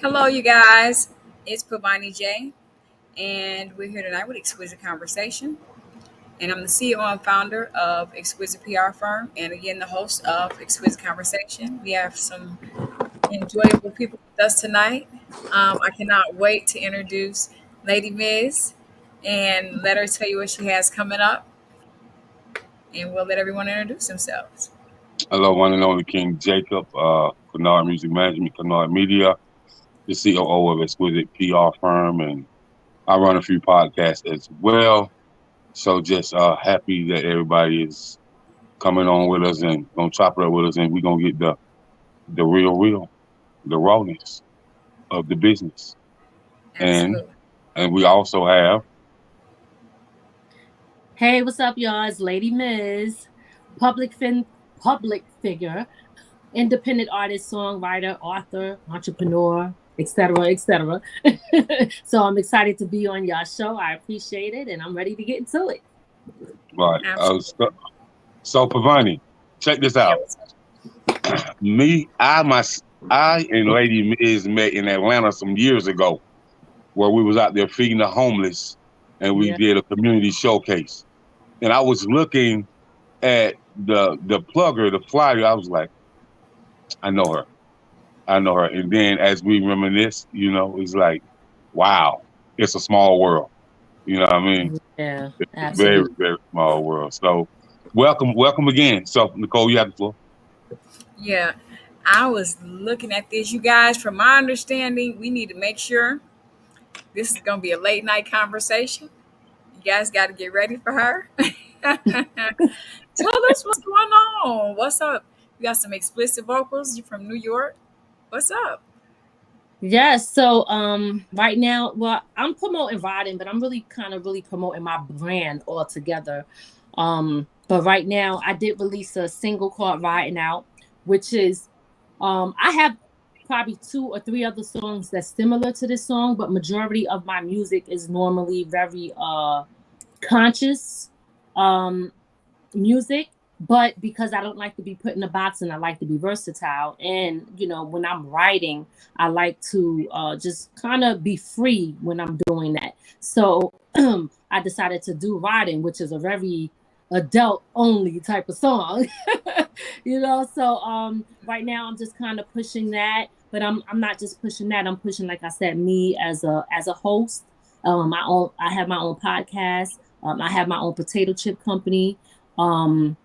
Hello, you guys. It's Pavani J, and we're here tonight with Exquisite Conversation. And I'm the CEO and founder of Exquisite PR Firm, and again, the host of Exquisite Conversation. We have some enjoyable people with us tonight. I cannot wait to introduce Lady Miz and let her tell you what she has coming up, and we'll let everyone introduce themselves. Hello, one and only King Jacob, Kennard Music Management, Kennard Media, the COO of Exquisite PR Firm, and I run a few podcasts as well. So just happy that everybody is coming on with us and gonna chop it up with us, and we're gonna get the real, the rawness of the business. And Absolutely. and we also have Hey, what's up, y'all? It's Lady Miz, public figure, independent artist, songwriter, author, entrepreneur, etc., etc. So I'm excited to be on y'all show. I appreciate it, and I'm ready to get into it. right. Absolutely. So Pavani, check this Yeah, out. I and Lady Miz met in Atlanta some years ago, where we was out there feeding the homeless, and we Yeah. did a community showcase. And I was looking at the plugger, the flyer. I was like, I know her, I know her. And then as we reminisce, it's like, wow, it's a small world. You know what I mean? Yeah, It's a very, absolutely. very small world. So welcome again. So Nicole, you have the floor. Yeah, I was looking at this, you guys. From my understanding, we need to make sure this is going to be a late night conversation. You guys got to get ready for her. Tell us what's going on. What's up? You got some explicit vocals. You from New York? What's up? Yes. So right now, well, I'm promoting writing, but I'm really promoting my brand altogether. But right now I did release a single called Riding Out, which is I have probably two or three other songs that's similar to this song, but majority of my music is normally very conscious music. But because I don't like to be put in a box and I like to be versatile, and when I'm writing, I like to just kind of be free when I'm doing that. So I decided to do writing, which is a very adult only type of song. So right now I'm just kind of pushing that, but I'm not just pushing that. I'm pushing, like I said, me as a host. I have my own podcast. I have my own potato chip company. um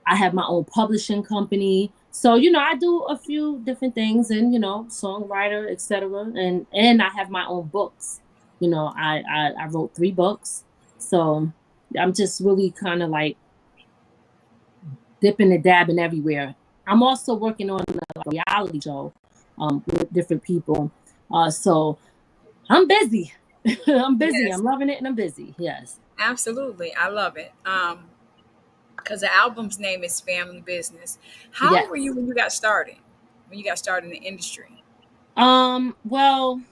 I have my own publishing company. So, I do a few different things, and, songwriter, etc. And I have my own books. I wrote 3 books. So I'm just really kind of like dipping and dabbing everywhere. I'm also working on a reality show with different people. So I'm busy. I'm busy. Yes, I'm loving it, and I'm busy. Yes. absolutely. I love it. Because the album's name is Family Business. How Yes. old were you when you got started? When you got started in the industry? Well,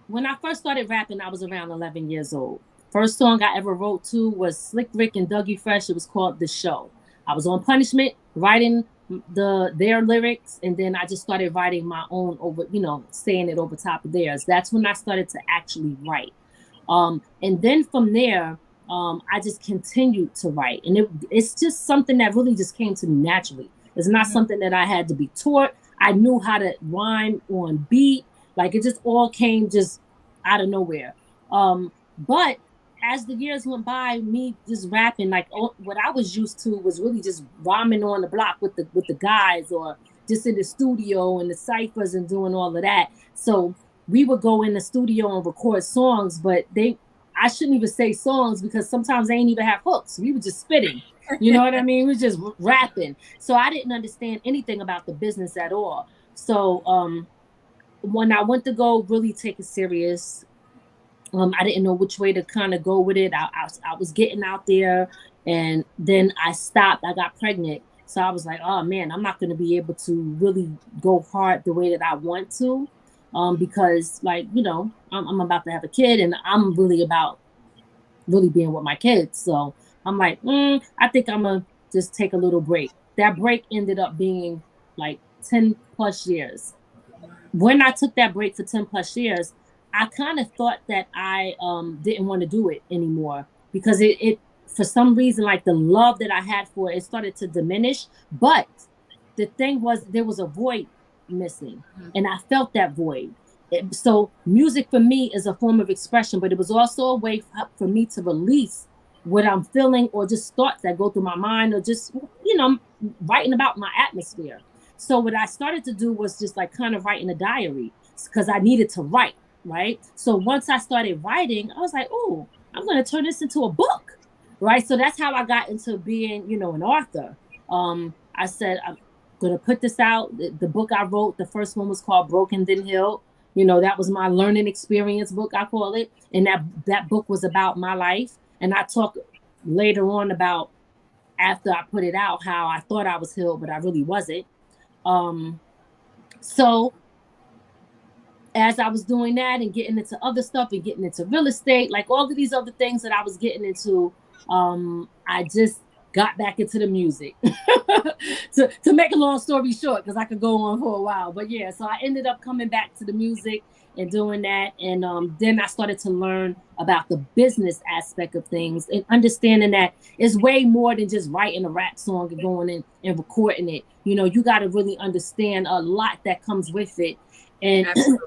when I first started rapping, I was around 11 years old. First song I ever wrote to was Slick Rick and Dougie Fresh. It was called The Show. I was on punishment, writing their lyrics, and then I just started writing my own over, saying it over top of theirs. That's when I started to actually write. And then from there, I just continued to write. And it's just something that really just came to me naturally. It's not something that I had to be taught. I knew how to rhyme on beat. Like, it just all came just out of nowhere. But as the years went by, me just rapping, like, what I was used to was really just rhyming on the block with the guys, or just in the studio and the ciphers and doing all of that. So we would go in the studio and record songs, but I shouldn't even say songs, because sometimes they ain't even have hooks. We were just spitting. You know what I mean? We were just rapping. So I didn't understand anything about the business at all. So when I went to go really take it serious, I didn't know which way to kind of go with it. I was getting out there, and then I stopped. I got pregnant. So I was like, oh man, I'm not going to be able to really go hard the way that I want to, because, like, I'm about to have a kid, and I'm really about really being with my kids. So I'm like, I think I'm going to just take a little break. That break ended up being like 10 plus years. when I took that break for 10 plus years, I kind of thought that I didn't want to do it anymore because it for some reason, like the love that I had for it started to diminish. But the thing was, there was a void missing, and I felt that void. So music for me is a form of expression, but it was also a way for me to release what I'm feeling or just thoughts that go through my mind or just, writing about my atmosphere. So what I started to do was just like kind of write in a diary because I needed to write, right? So once I started writing, I was like, oh, I'm going to turn this into a book, right? So that's how I got into being, an author. I said, I'm going to put this out. The book I wrote, the first one was called Broken Then Healed. That was my learning experience book, I call it. And that book was about my life. And I talk later on about after I put it out, how I thought I was healed, but I really wasn't. So as I was doing that and getting into other stuff and getting into real estate, like all of these other things that I was getting into, I just got back into the music. to make a long story short, because I could go on for a while. But yeah, so I ended up coming back to the music and doing that. And then I started to learn about the business aspect of things and understanding that it's way more than just writing a rap song and going in and recording it. You got to really understand a lot that comes with it. And so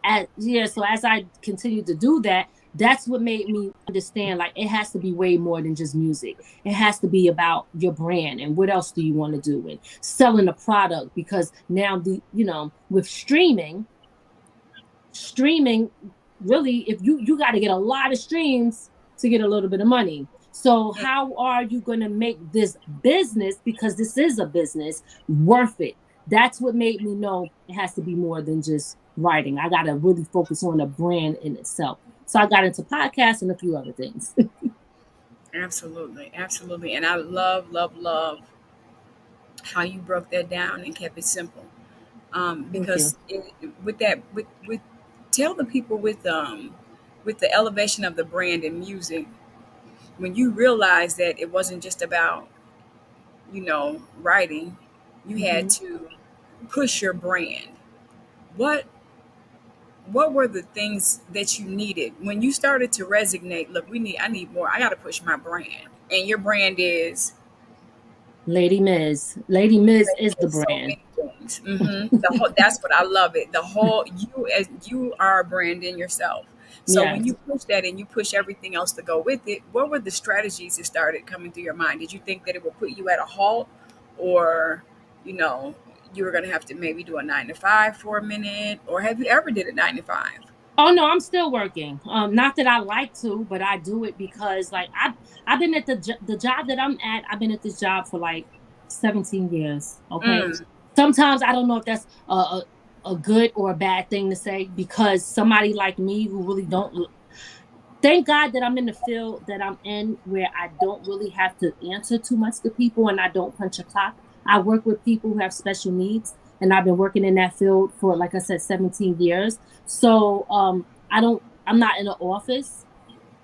as I continued to do that, that's what made me understand, like, it has to be way more than just music. It has to be about your brand and what else do you want to do and selling a product, because now with streaming really, if you got to get a lot of streams to get a little bit of money. So how are you going to make this business, because this is a business, worth it? That's what made me know it has to be more than just writing. I got to really focus on the brand in itself. So I got into podcasts and a few other things. Absolutely. And I love how you broke that down and kept it simple. Because tell the people with the elevation of the brand in music, when you realize that it wasn't just about, writing, you had to push your brand. What were the things that you needed when you started to resonate? Look, I need more. I got to push my brand. And your brand is Ladi Miz. Ladi Miz is the brand. So that's what I love it. The whole you are a brand in yourself. So when you push that and you push everything else to go with it, what were the strategies that started coming through your mind? Did you think that it would put you at a halt, or you were going to have to maybe do a 9 to 5 for a minute, or have you ever did a 9 to 5? Oh no, I'm still working. Not that I like to, but I do it because like I've been at the job that I'm at. I've been at this job for like 17 years. Okay. Sometimes I don't know if that's a good or a bad thing to say, because somebody like me who really don't. Thank God that I'm in the field that I'm in, where I don't really have to answer too much to people and I don't punch a clock. I work with people who have special needs, and I've been working in that field for, like I said, 17 years. So I'm not in the office.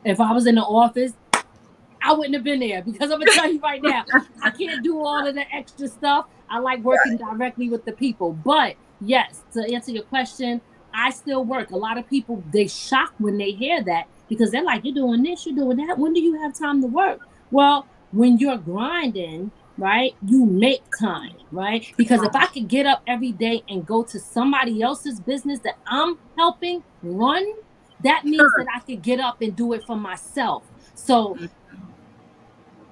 If I was in the office, I wouldn't have been there, because I'm going to tell you right now, I can't do all of the extra stuff. I like working directly with the people. But yes, to answer your question, I still work. A lot of people, they shock when they hear that, because they're like, you're doing this, you're doing that. When do you have time to work? Well, when you're grinding, right, you make time, right? Because if I could get up every day and go to somebody else's business that I'm helping run, that means that I could get up and do it for myself. So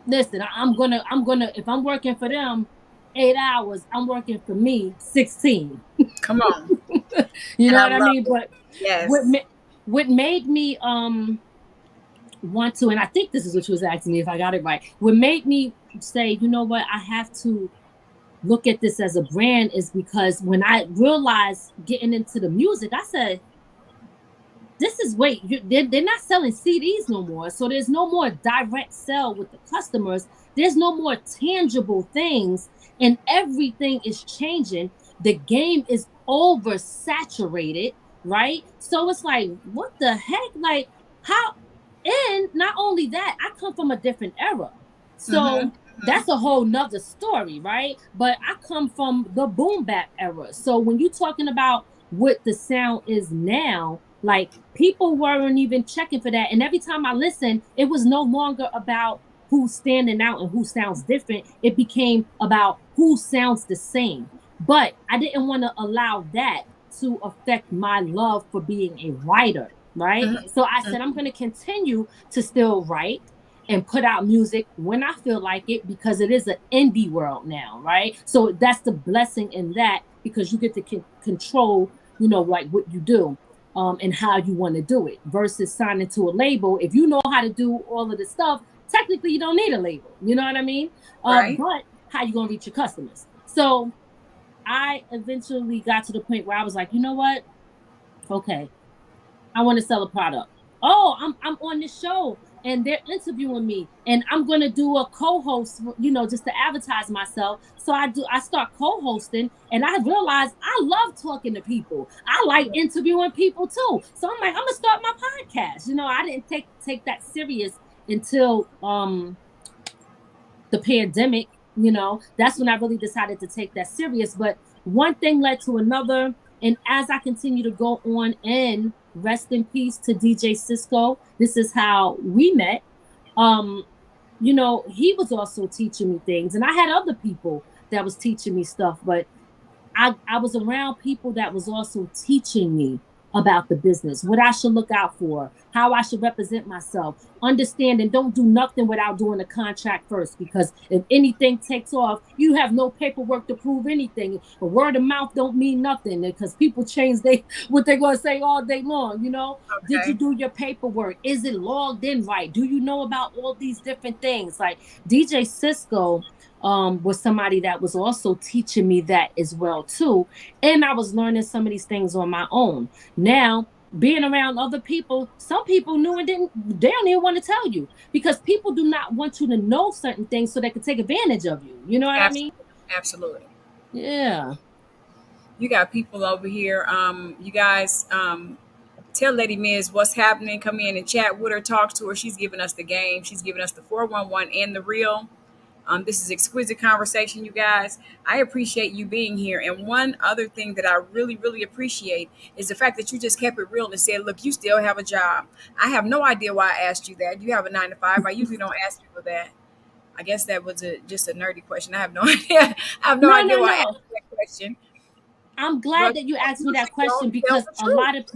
listen, I'm gonna if I'm working for them 8 hours, I'm working for me 16. Come on. You know what I mean? But yes, what made me want to, and I think this is what you was asking me if I got it right, what made me say, you know what, I have to look at this as a brand, is because when I realized getting into the music, I said, this is they're not selling CDs no more. So there's no more direct sell with the customers. There's no more tangible things, and everything is changing. The game is oversaturated, right? So it's like, what the heck? Like, how? And not only that, I come from a different era. So that's a whole nother story, right? But I come from the boom bap era. So when you're talking about what the sound is now, like people weren't even checking for that. And every time I listened, it was no longer about who's standing out and who sounds different. It became about who sounds the same. But I didn't want to allow that to affect my love for being a writer, right? Mhm. So I said, I'm going to continue to still write and put out music when I feel like it, because it is an indie world now, right? So that's the blessing in that, because you get to control, like what you do. And how you want to do it versus signing to a label. If you know how to do all of the stuff, technically you don't need a label. You know what I mean? Right. But how you going to reach your customers? So I eventually got to the point where I was like, you know what? Okay, I want to sell a product. Oh, I'm on this show and they're interviewing me, and I'm gonna do a co-host, just to advertise myself. So I start co-hosting, and I realized I love talking to people. I like interviewing people too. So I'm like, I'm gonna start my podcast. I didn't take that serious until the pandemic. That's when I really decided to take that serious. But one thing led to another, and as I continue to go on, and rest in peace to DJ Cisco, this is how we met. He was also teaching me things, and I had other people that was teaching me stuff, but I was around people that was also teaching me about the business, what I should look out for, how I should represent myself, understand, and don't do nothing without doing a contract first, because if anything takes off, you have no paperwork to prove anything. A word of mouth don't mean nothing, because people change what they're going to say all day long. Okay. Did you do your paperwork? Is it logged in right? Do you know about all these different things? Like DJ Cisco was somebody that was also teaching me that as well too, and I was learning some of these things on my own. Now, being around other people, some people knew and they don't even want to tell you, because people do not want you to know certain things so they can take advantage of you. You know what I mean? Absolutely. Yeah. You got people over here. You guys, tell Lady Miz what's happening. Come in and chat with her, talk to her. She's giving us the game. She's giving us the 411 and the real. This is Exquisite Conversation, you guys. I appreciate you being here. And one other thing that I really, really appreciate is the fact that you just kept it real and said, look, you still have a job. I have no idea why I asked you that. You have a 9 to 5. I usually don't ask people that. I guess that was just a nerdy question. I have no idea. I have no idea why I asked that question. I'm glad that you asked me that question, because a lot of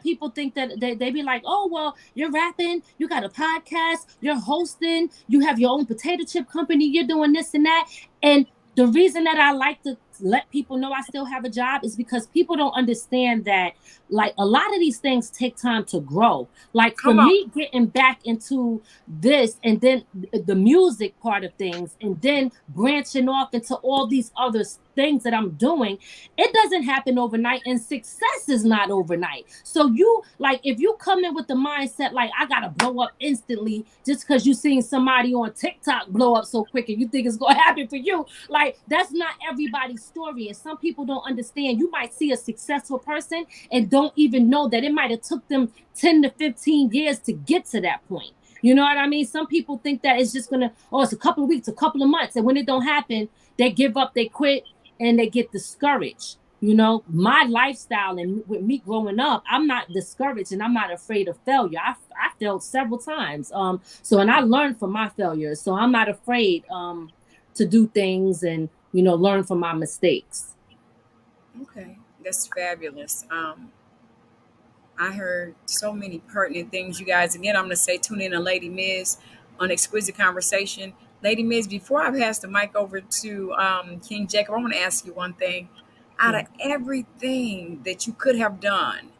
people think that they be like, oh, well, you're rapping, you got a podcast, you're hosting, you have your own potato chip company, you're doing this and that. And the reason that I like to let people know I still have a job is because people don't understand that, like, a lot of these things take time to grow. Like, for me, getting back into this, and then the music part of things, and then branching off into all these other things that I'm doing, it doesn't happen overnight, and success is not overnight. So if you come in with the mindset like, I gotta blow up instantly just because you seen somebody on TikTok blow up so quick and you think it's gonna happen for you, like, that's not everybody's story. And some people don't understand. You might see a successful person and don't even know that it might have took them 10 to 15 years to get to that point. You know what I mean? Some people think that it's just it's a couple of weeks, a couple of months, and when it don't happen, they give up, they quit, and they get discouraged. My lifestyle, and with me growing up, I'm not discouraged, and I'm not afraid of failure. I failed several times. And I learned from my failures. So I'm not afraid to do things and, learn from my mistakes. Okay. That's fabulous. I heard so many pertinent things, you guys. Again, I'm going to say tune in to Lady Miz on Exquisite Conversation. Lady Miz, before I pass the mic over to King Jacob, I want to ask you one thing. Out of everything that you could have done,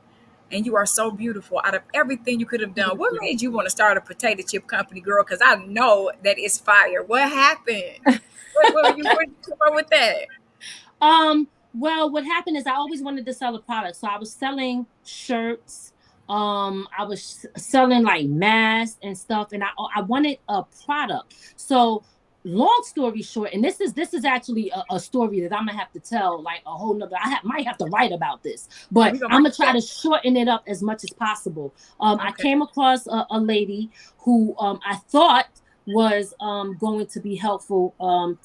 and you are so beautiful, out of everything you could have done, what made you want to start a potato chip company, girl? Because I know that it's fire. What happened? Where you come up with that? Well, what happened is I always wanted to sell a product. So I was selling shirts. I was selling like masks and stuff, and I wanted a product. So long story short, and this is actually a story that I'm gonna have to tell, like a whole nother. Might have to write about this, but I'm gonna try to shorten it up as much as possible. I came across a lady who I thought was going to be helpful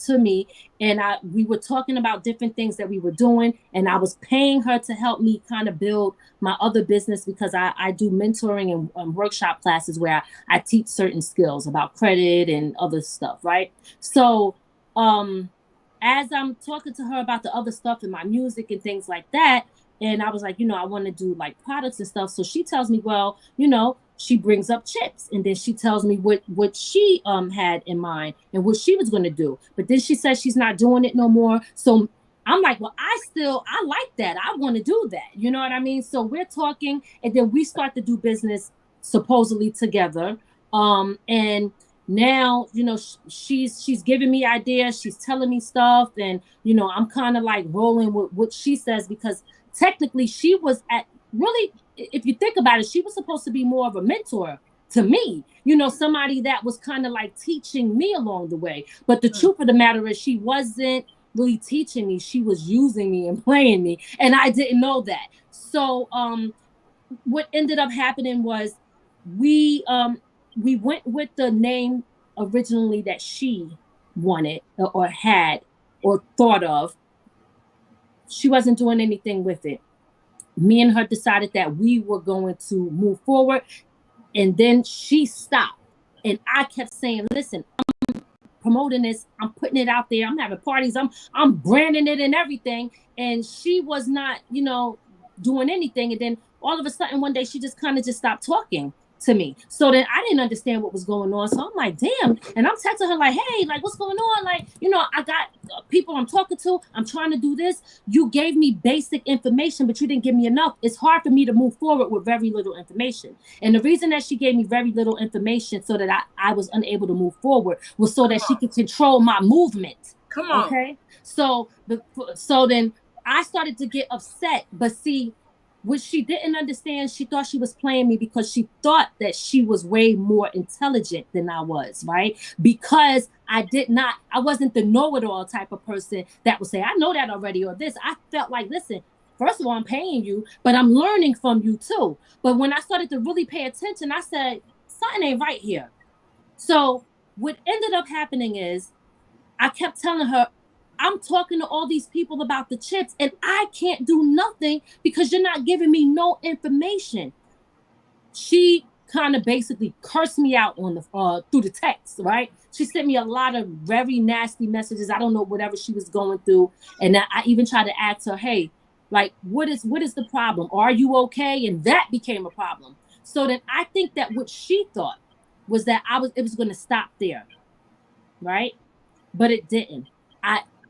to me, and we were talking about different things that we were doing, and I was paying her to help me kind of build my other business, because I do mentoring and workshop classes where I teach certain skills about credit and other stuff, right? So as I'm talking to her about the other stuff and my music and things like that, and I was like, I want to do like products and stuff. So she tells me, well, she brings up chips, and then she tells me what she had in mind and what she was going to do. But then she says she's not doing it no more. So I'm like, well, I like that. I want to do that. You know what I mean? So we're talking, and then we start to do business supposedly together. And now, she's giving me ideas. She's telling me stuff, and I'm kind of like rolling with what she says, because technically she was really, if you think about it, she was supposed to be more of a mentor to me, somebody that was kind of like teaching me along the way. But the truth of the matter is, she wasn't really teaching me. She was using me and playing me, and I didn't know that. So what ended up happening was we went with the name originally that she wanted or had or thought of. She wasn't doing anything with it. Me and her decided that we were going to move forward, and then she stopped. And I kept saying, listen, I'm promoting this, I'm putting it out there, I'm having parties, I'm branding it and everything. And she was not, doing anything. And then all of a sudden one day she just kind of just stopped talking to me. So then I didn't understand what was going on. So I'm like, damn. And I'm texting her like, hey, like, what's going on? Like, I got people I'm talking to. I'm trying to do this. You gave me basic information, but you didn't give me enough. It's hard for me to move forward with very little information. And the reason that she gave me very little information so that I was unable to move forward was so that she could control my movement. Come on. Okay. So then I started to get upset. But see, what she didn't understand, she thought she was playing me because she thought that she was way more intelligent than I was, right? Because I wasn't the know-it-all type of person that would say, I know that already, or this. I felt like, listen, first of all, I'm paying you, but I'm learning from you too. But when I started to really pay attention, I said, something ain't right here. So what ended up happening is I kept telling her, I'm talking to all these people about the chips, and I can't do nothing because you're not giving me no information. She kind of basically cursed me out on the through the text, right? She sent me a lot of very nasty messages. I don't know, whatever she was going through. And I even tried to ask her, hey, like, what is the problem? Are you okay? And that became a problem. So then I think that what she thought was that it was going to stop there, right? But it didn't.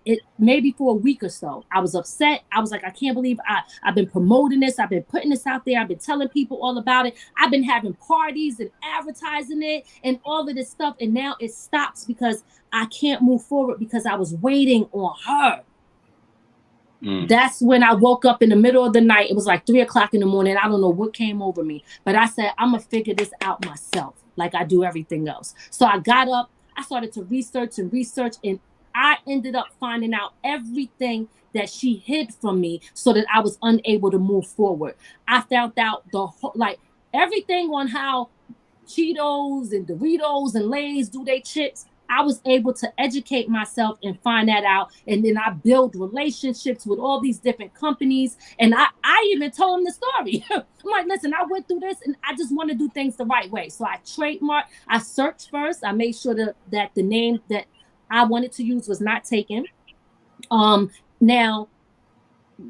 It maybe for a week or so, I was upset. I was like, I can't believe I've been promoting this. I've been putting this out there. I've been telling people all about it. I've been having parties and advertising it and all of this stuff. And now it stops because I can't move forward because I was waiting on her. That's when I woke up in the middle of the night. It was like 3:00 in the morning. I don't know what came over me, but I said, I'm going to figure this out myself like I do everything else. So I got up. I started to research, and I ended up finding out everything that she hid from me so that I was unable to move forward. I found out everything on how Cheetos and Doritos and Lay's do their chips. I was able to educate myself and find that out. And then I built relationships with all these different companies. And I even told them the story. I'm like, listen, I went through this and I just want to do things the right way. So I trademarked, I searched first. I made sure that the name that I wanted to use was not taken. Now,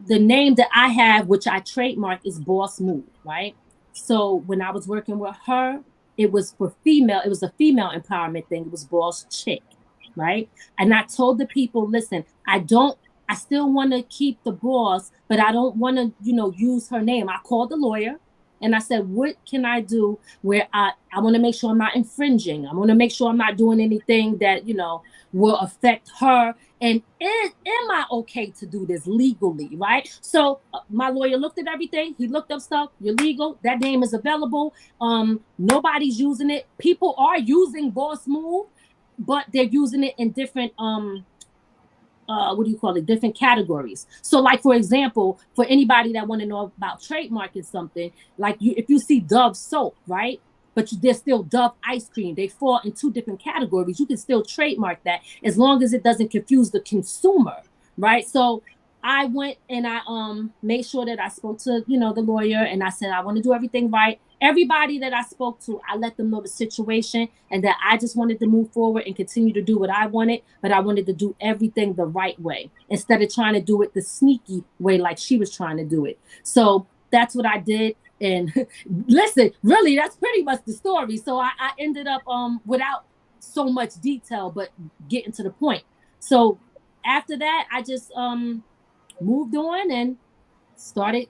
the name that I have, which I trademarked, is Boss Move, right? So when I was working with her, it was for female. It was a female empowerment thing. It was Boss Chick, right? And I told the people, listen, I still want to keep the boss, but I don't want to, use her name. I called the lawyer. And I said, what can I do where I want to make sure I'm not infringing? I want to make sure I'm not doing anything that, will affect her. And am I okay to do this legally, right? So my lawyer looked at everything. He looked up stuff. You're legal. That name is available. Nobody's using it. People are using Boss Move, but they're using it in different different categories. So like, for example, for anybody that want to know about trademarking something, like if you see Dove soap, right? but they're still Dove ice cream. They fall in 2 different categories. You can still trademark that as long as it doesn't confuse the consumer, right? So I went and I made sure that I spoke to, the lawyer, and I said, I want to do everything right. Everybody that I spoke to, I let them know the situation and that I just wanted to move forward and continue to do what I wanted, but I wanted to do everything the right way instead of trying to do it the sneaky way like she was trying to do it. So that's what I did. And listen, really, that's pretty much the story. So I ended up without so much detail, but getting to the point. So after that, I just moved on and started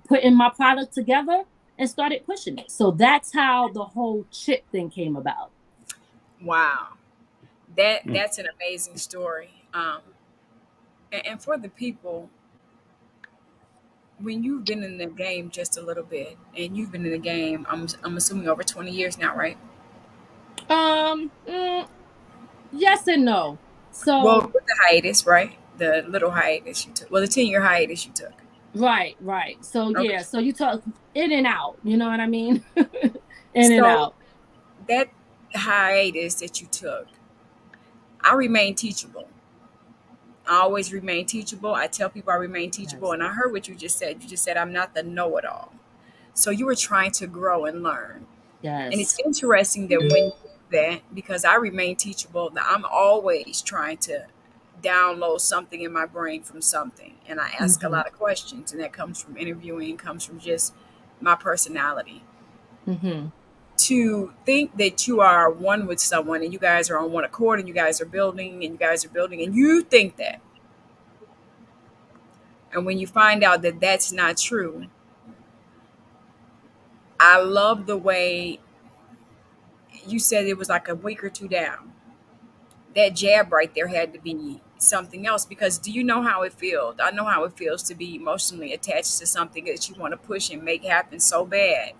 putting my product together and started pushing it. So that's how the whole chip thing came about. Wow. That's an amazing story. And for the people, when you've been in the game just a little bit, and you've been in the game, I'm assuming over 20 years now, right? Yes and no. So well, with the hiatus, right? The little hiatus you took. Well, the 10-year hiatus you took. Right. So Okay. yeah, so you talk in and out, you know what I mean? in and out. That hiatus that you took, I remain teachable. I always remain teachable. I tell people I remain teachable. Yes. And I heard what you just said. You just said, I'm not the know-it-all. So you were trying to grow and learn. Yes. And it's interesting that when you do that, because I remain teachable, that I'm always trying to download something in my brain from something. And I ask a lot of questions. And that comes from interviewing, comes from just my personality. To think that you are one with someone and you guys are on one accord and you guys are building and you think that. And when you find out that that's not true, I love the way you said it was like a week or 2 down. That jab right there had to be something else, because do you know how it feels? I know how it feels to be emotionally attached to something that you want to push and make happen so bad.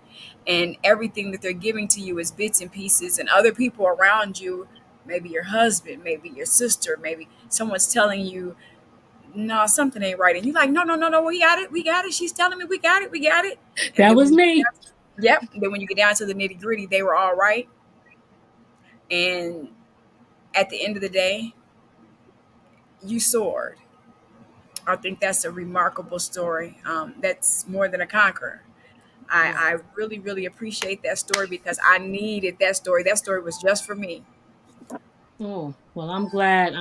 And everything that they're giving to you is bits and pieces, and other people around you, maybe your husband, maybe your sister, maybe someone's telling you, no, something ain't right. And you're like, no, we got it. She's telling me we got it. That was me. Yep. Then when you get down to the nitty gritty, they were all right. And at the end of the day, you soared. I think that's a remarkable story. That's more than a conqueror. I really, really appreciate that story because I needed that story. That story was just for me. Oh, well, I'm glad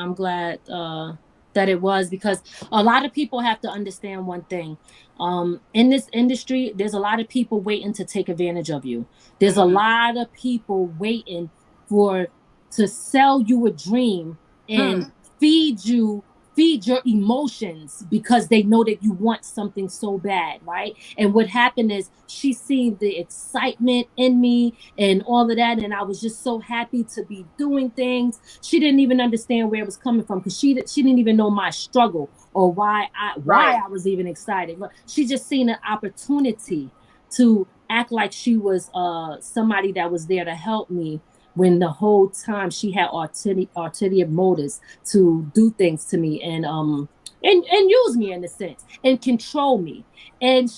that it was, because a lot of people have to understand one thing. In this industry, there's a lot of people waiting to take advantage of you. There's a lot of people waiting to sell you a dream and feed your emotions because they know that you want something so bad, right? And what happened is she seen the excitement in me and all of that, and I was just so happy to be doing things. She didn't even understand where it was coming from because she didn't even know my struggle or why I was even excited. But she just seen an opportunity to act like she was somebody that was there to help me, when the whole time she had ulterior motives to do things to me and use me in a sense and control me. And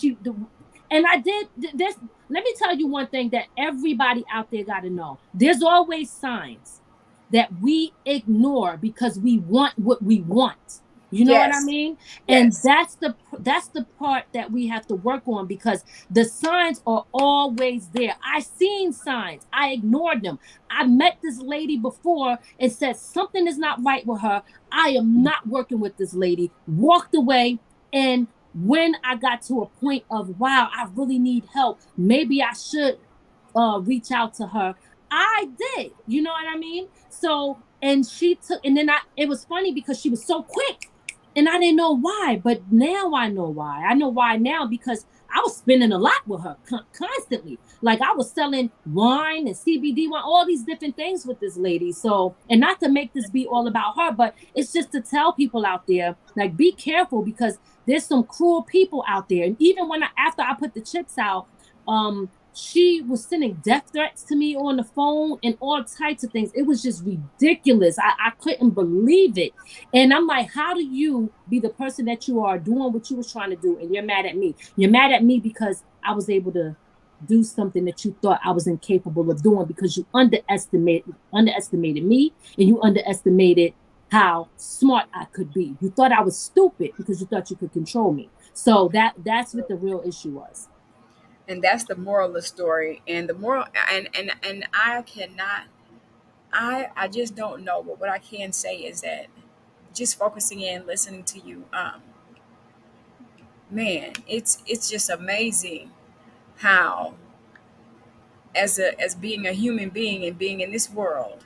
I did this. Let me tell you one thing that everybody out there got to know. There's always signs that we ignore because we want what we want. You know what I mean? Yes. And that's the part that we have to work on, because the signs are always there. I seen signs. I ignored them. I met this lady before and said something is not right with her. I am not working with this lady. Walked away. And when I got to a point of, wow, I really need help, maybe I should reach out to her, I did. You know what I mean? So, and it was funny because she was so quick. And I didn't know why, but now I know why. I know why now because I was spending a lot with her constantly. Like I was selling wine and CBD wine, all these different things with this lady. So, and not to make this be all about her, but it's just to tell people out there, like, be careful because there's some cruel people out there. And even after I put the chips out, she was sending death threats to me on the phone and all types of things. It was just ridiculous. I couldn't believe it. And I'm like, how do you be the person that you are doing what you was trying to do and you're mad at me? You're mad at me because I was able to do something that you thought I was incapable of doing because you underestimated me, and you underestimated how smart I could be. You thought I was stupid because you thought you could control me. So that's what the real issue was. And that's the moral of the story. And the moral, and I cannot, I just don't know. But what I can say is that just focusing in, listening to you, man, it's just amazing how, as being a human being and being in this world,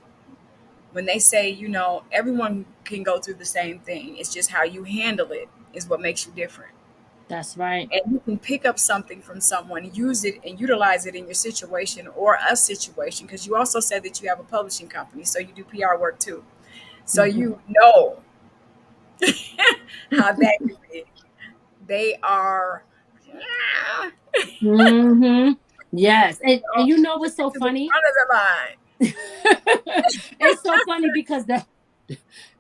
when they say, everyone can go through the same thing, it's just how you handle it is what makes you different. That's right. And you can pick up something from someone, use it and utilize it in your situation or a situation, because you also said that you have a publishing company, so you do PR work too. So you know how that can be. They are Yes. And you know what's so funny? Front of the line. It's so funny because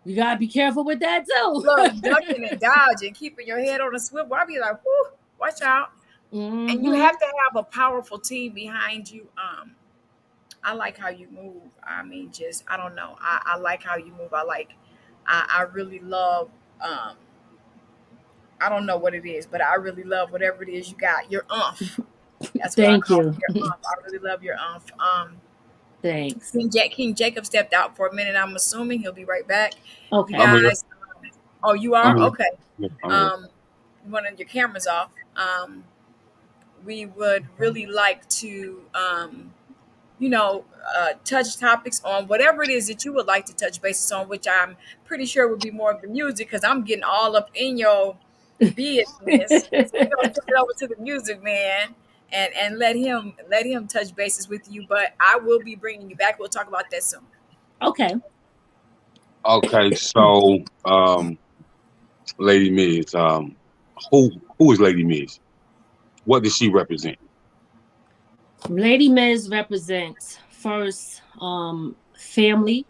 you gotta be careful with that too. Look, ducking and dodging, keeping your head on a swivel. I'll be like, whoo, watch out. And you have to have a powerful team behind you. I like how you move. I mean, just, I don't know. I like how you move. I really love, I don't know what it is, but I really love whatever it is you got. Your umph. That's what Thank you. Your umph. I really love your umph. Thanks. King Jacob stepped out for a minute. I'm assuming he'll be right back. Okay. You guys, oh, you are? Okay. I'm One of your cameras off. We would really like to, touch topics on whatever it is that you would like to touch bases on, which I'm pretty sure would be more of the music, because I'm getting all up in your business. So we're gonna turn it over to the music man and let him touch bases with you. But I will be bringing you back. We'll talk about that soon. Okay. Okay, so Lady Miz, who is Lady Miz? What does she represent? Lady Miz represents first family,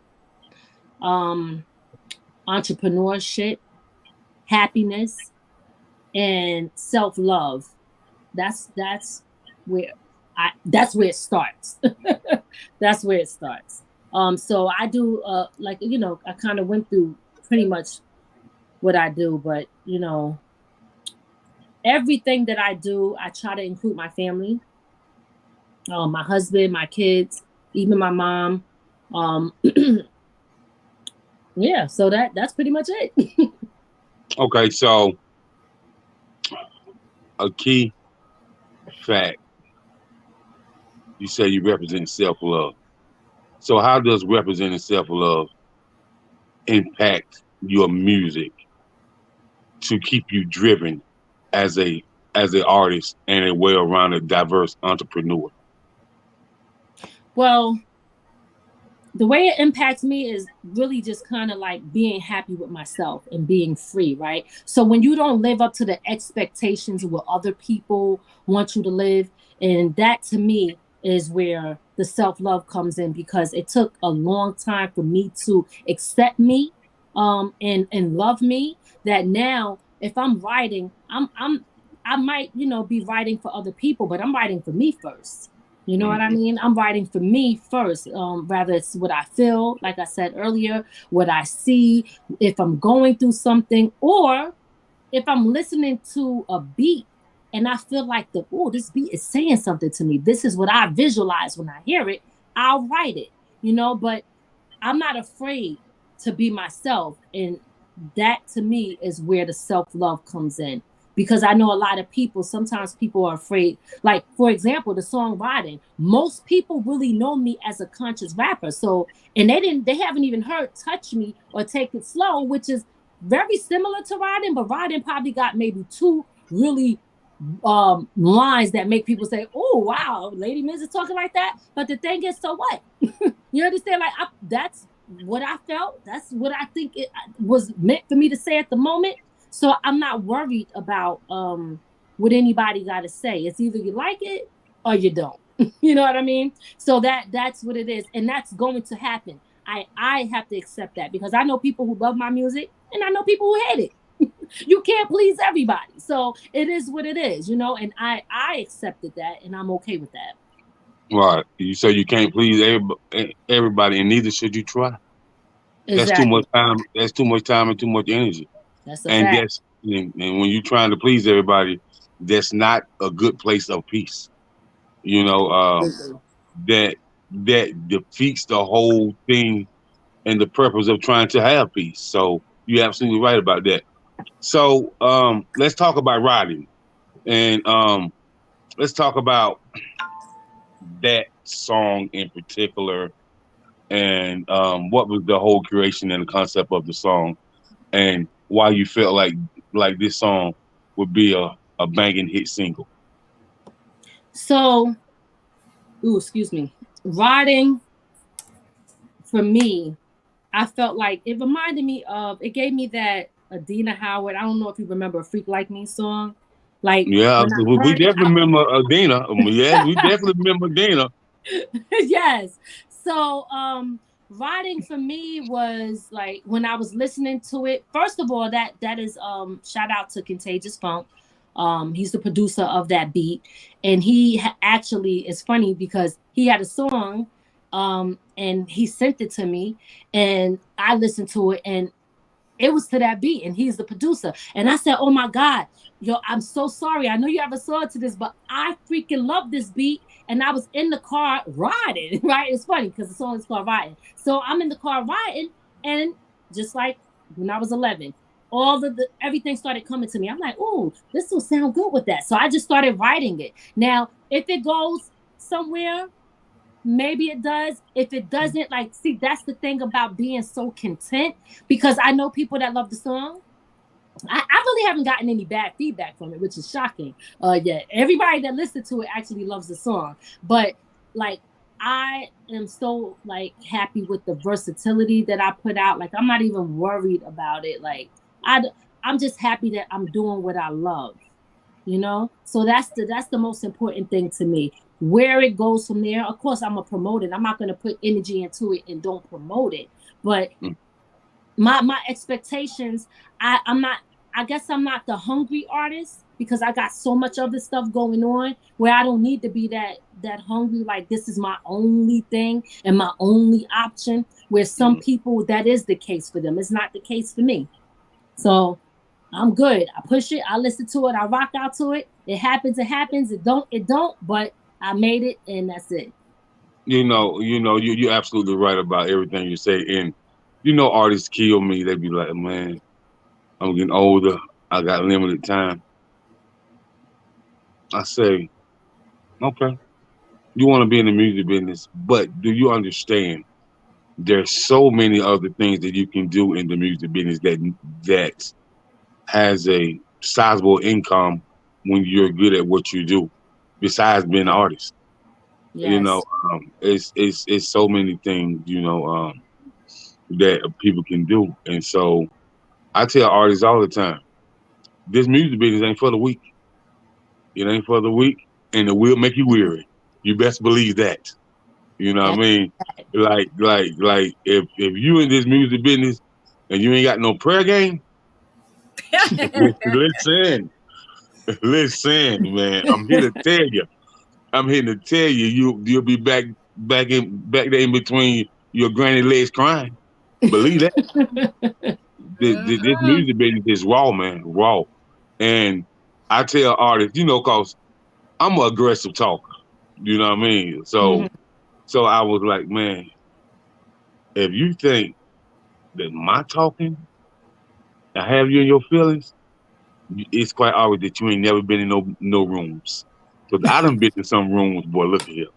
entrepreneurship, happiness, and self-love. That's where it starts. That's where it starts. So I do I kind of went through pretty much what I do, but everything that I do, I try to include my family, my husband, my kids, even my mom. Yeah, so that's pretty much it. Okay, so a key fact, you say you represent self-love. So how does representing self-love impact your music to keep you driven as an artist and a well-rounded, diverse entrepreneur? Well, the way it impacts me is really just kind of like being happy with myself and being free, right? So when you don't live up to the expectations of what other people want you to live, and that to me is where the self-love comes in, because it took a long time for me to accept me and love me, that now if I'm writing, I might, be writing for other people, but I'm writing for me first. You know what I mean? I'm writing for me first, rather it's what I feel, like I said earlier, what I see, if I'm going through something, or if I'm listening to a beat and I feel like this beat is saying something to me. This is what I visualize when I hear it. I'll write it, but I'm not afraid to be myself. And that to me is where the self-love comes in. Because I know a lot of people, sometimes people are afraid. Like, for example, the songwriting. Most people really know me as a conscious rapper. So, and they haven't even heard Touch Me or Take It Slow, which is very similar to Riding, but Riding probably got maybe two really lines that make people say, oh, wow, Lady Miz is talking like that. But the thing is, so what? You understand? Like, that's what I felt. That's what I think it was meant for me to say at the moment. So I'm not worried about what anybody got to say. It's either you like it or you don't. You know what I mean? So that's what it is. And that's going to happen. I have to accept that, because I know people who love my music and I know people who hate it. You can't please everybody. So it is what it is, you know, and I accepted that and I'm okay with that. Right. You say you can't please everybody, and neither should you try. That's too much Exactly. time. That's too much time and too much energy. That's a And fact. that's and when you're trying to please everybody, that's not a good place of peace. You know, Absolutely. that defeats the whole thing and the purpose of trying to have peace. So you're absolutely right about that. So let's talk about writing, and let's talk about that song in particular, and what was the whole creation and the concept of the song, and why you felt like this song would be a banging hit single. So, excuse me. Writing for me, I felt like it reminded me of, it gave me that Adina Howard. I don't know if you remember a Freak Like Me song. Like Yeah, when I we heard it, definitely remember Adina. Yes, we definitely remember Adina. yes. So writing for me was like when I was listening to it, first of all, that is shout out to Contagious Funk. He's the producer of that beat. And he actually, it's funny because he had a song and he sent it to me and I listened to it and it was to that beat and he's the producer. And I said, oh my God, yo, I'm so sorry. I know you have a song to this, but I freaking love this beat. And I was in the car riding, right? It's funny because the song is called Riding. So I'm in the car riding and just like when I was 11, all the everything started coming to me. I'm like, oh, this will sound good with that. So I just started writing it. Now, if it goes somewhere, maybe it does. If it doesn't, like, see, that's the thing about being so content because I know people that love the song. I really haven't gotten any bad feedback from it, which is shocking. Yeah, everybody that listened to it actually loves the song. But like, I am so like happy with the versatility that I put out. Like, I'm not even worried about it. Like, I'm just happy that I'm doing what I love. You know, so that's the most important thing to me. Where it goes from there, of course, I'm gonna promote it. I'm not gonna put energy into it and don't promote it. But my expectations, I guess I'm not the hungry artist because I got so much other stuff going on where I don't need to be that hungry, like this is my only thing and my only option, where some people that is the case for them. It's not the case for me. So I'm good. I push it, I listen to it, I rock out to it. It happens, it don't, but I made it and that's it. You're absolutely right about everything you say. And artists kill me. They be like, man, I'm getting older. I got limited time. I say, okay, you want to be in the music business, but do you understand there's so many other things that you can do in the music business that has a sizable income when you're good at what you do, besides being an artist. Yes. It's so many things, that people can do. And so I tell artists all the time, this music business ain't for the weak. It ain't for the weak, and it will make you weary. You best believe that. You know what I mean? Like if you in this music business and you ain't got no prayer game, listen, man. I'm here to tell you. You'll be back there in between your granny legs crying. Believe that. This music business is raw, man, raw. And I tell artists, cause I'm an aggressive talker. You know what I mean? So I was like, man, if you think that my talking, I have you in your feelings, it's quite obvious that you ain't never been in no rooms. Cause I done been in some rooms, boy. Look at here.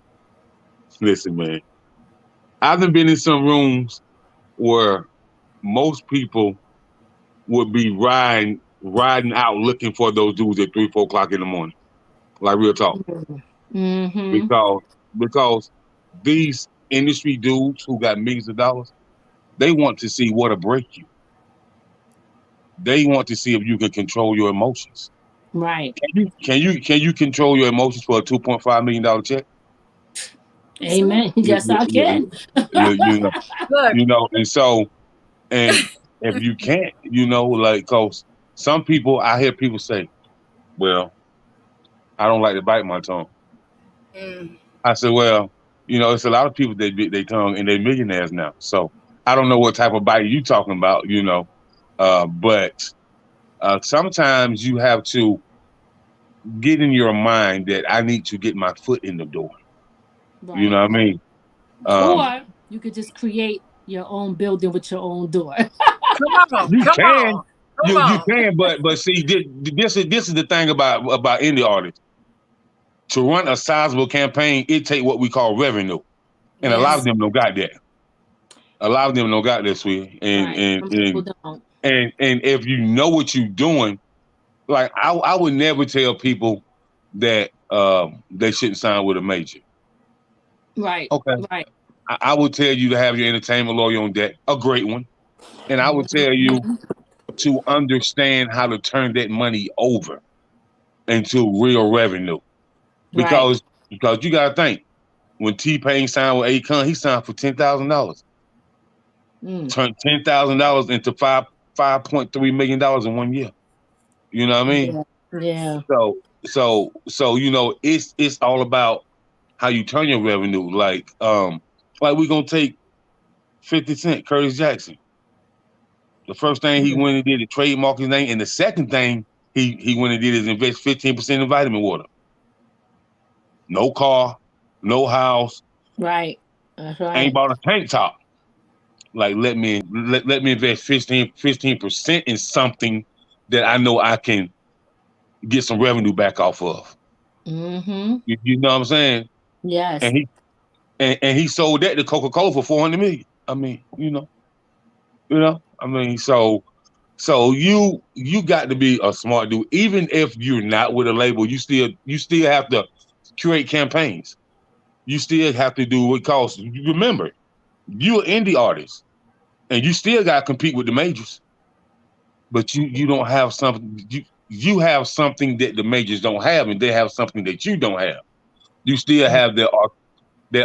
Listen, man. I done been in some rooms where most people would be riding out looking for those dudes at 3, 4 o'clock in the morning. Like real talk. Because these industry dudes who got millions of dollars, they want to see what'll break you. They want to see if you can control your emotions. Right. Can you control your emotions for a $2.5 million check? Amen. Yes, I can. And so, and if you can't, cause some people, I hear people say, well, I don't like to bite my tongue. I said, well, it's a lot of people that bit their tongue and they're millionaires now. So I don't know what type of bite you talking about, but sometimes you have to get in your mind that I need to get my foot in the door. Right. You know what I mean? Or you could just create your own building with your own door. You can, but see, this is the thing about indie artists. To run a sizable campaign, it take what we call revenue, and a lot of them don't got that. A lot of them don't got that, sweet. And if you know what you're doing, like I would never tell people that they shouldn't sign with a major. Right. Okay. Right. I would tell you to have your entertainment lawyer on deck, a great one, and I would tell you to understand how to turn that money over into real revenue. Because you gotta think, when T-Pain signed with Akon, he signed for $10,000. Turned $10,000 into $5.3 million in 1 year. You know what I mean? Yeah. So it's all about how you turn your revenue. Like we're gonna take 50 Cent, Curtis Jackson. The first thing he went and did is trademark his name, and the second thing he went and did is invest 15% in vitamin water. No car, no house. Right. That's right. Ain't bought a tank top. Like let me invest 15% in something that I know I can get some revenue back off of. Mm-hmm. You know what I'm saying? Yes. And he sold that to Coca-Cola for $400 million. I mean, I mean, so you got to be a smart dude. Even if you're not with a label, you still have to curate campaigns. You still have to do what costs. Remember, you're an indie artist, and you still got to compete with the majors. But you don't have something. You have something that the majors don't have, and they have something that you don't have. You still have their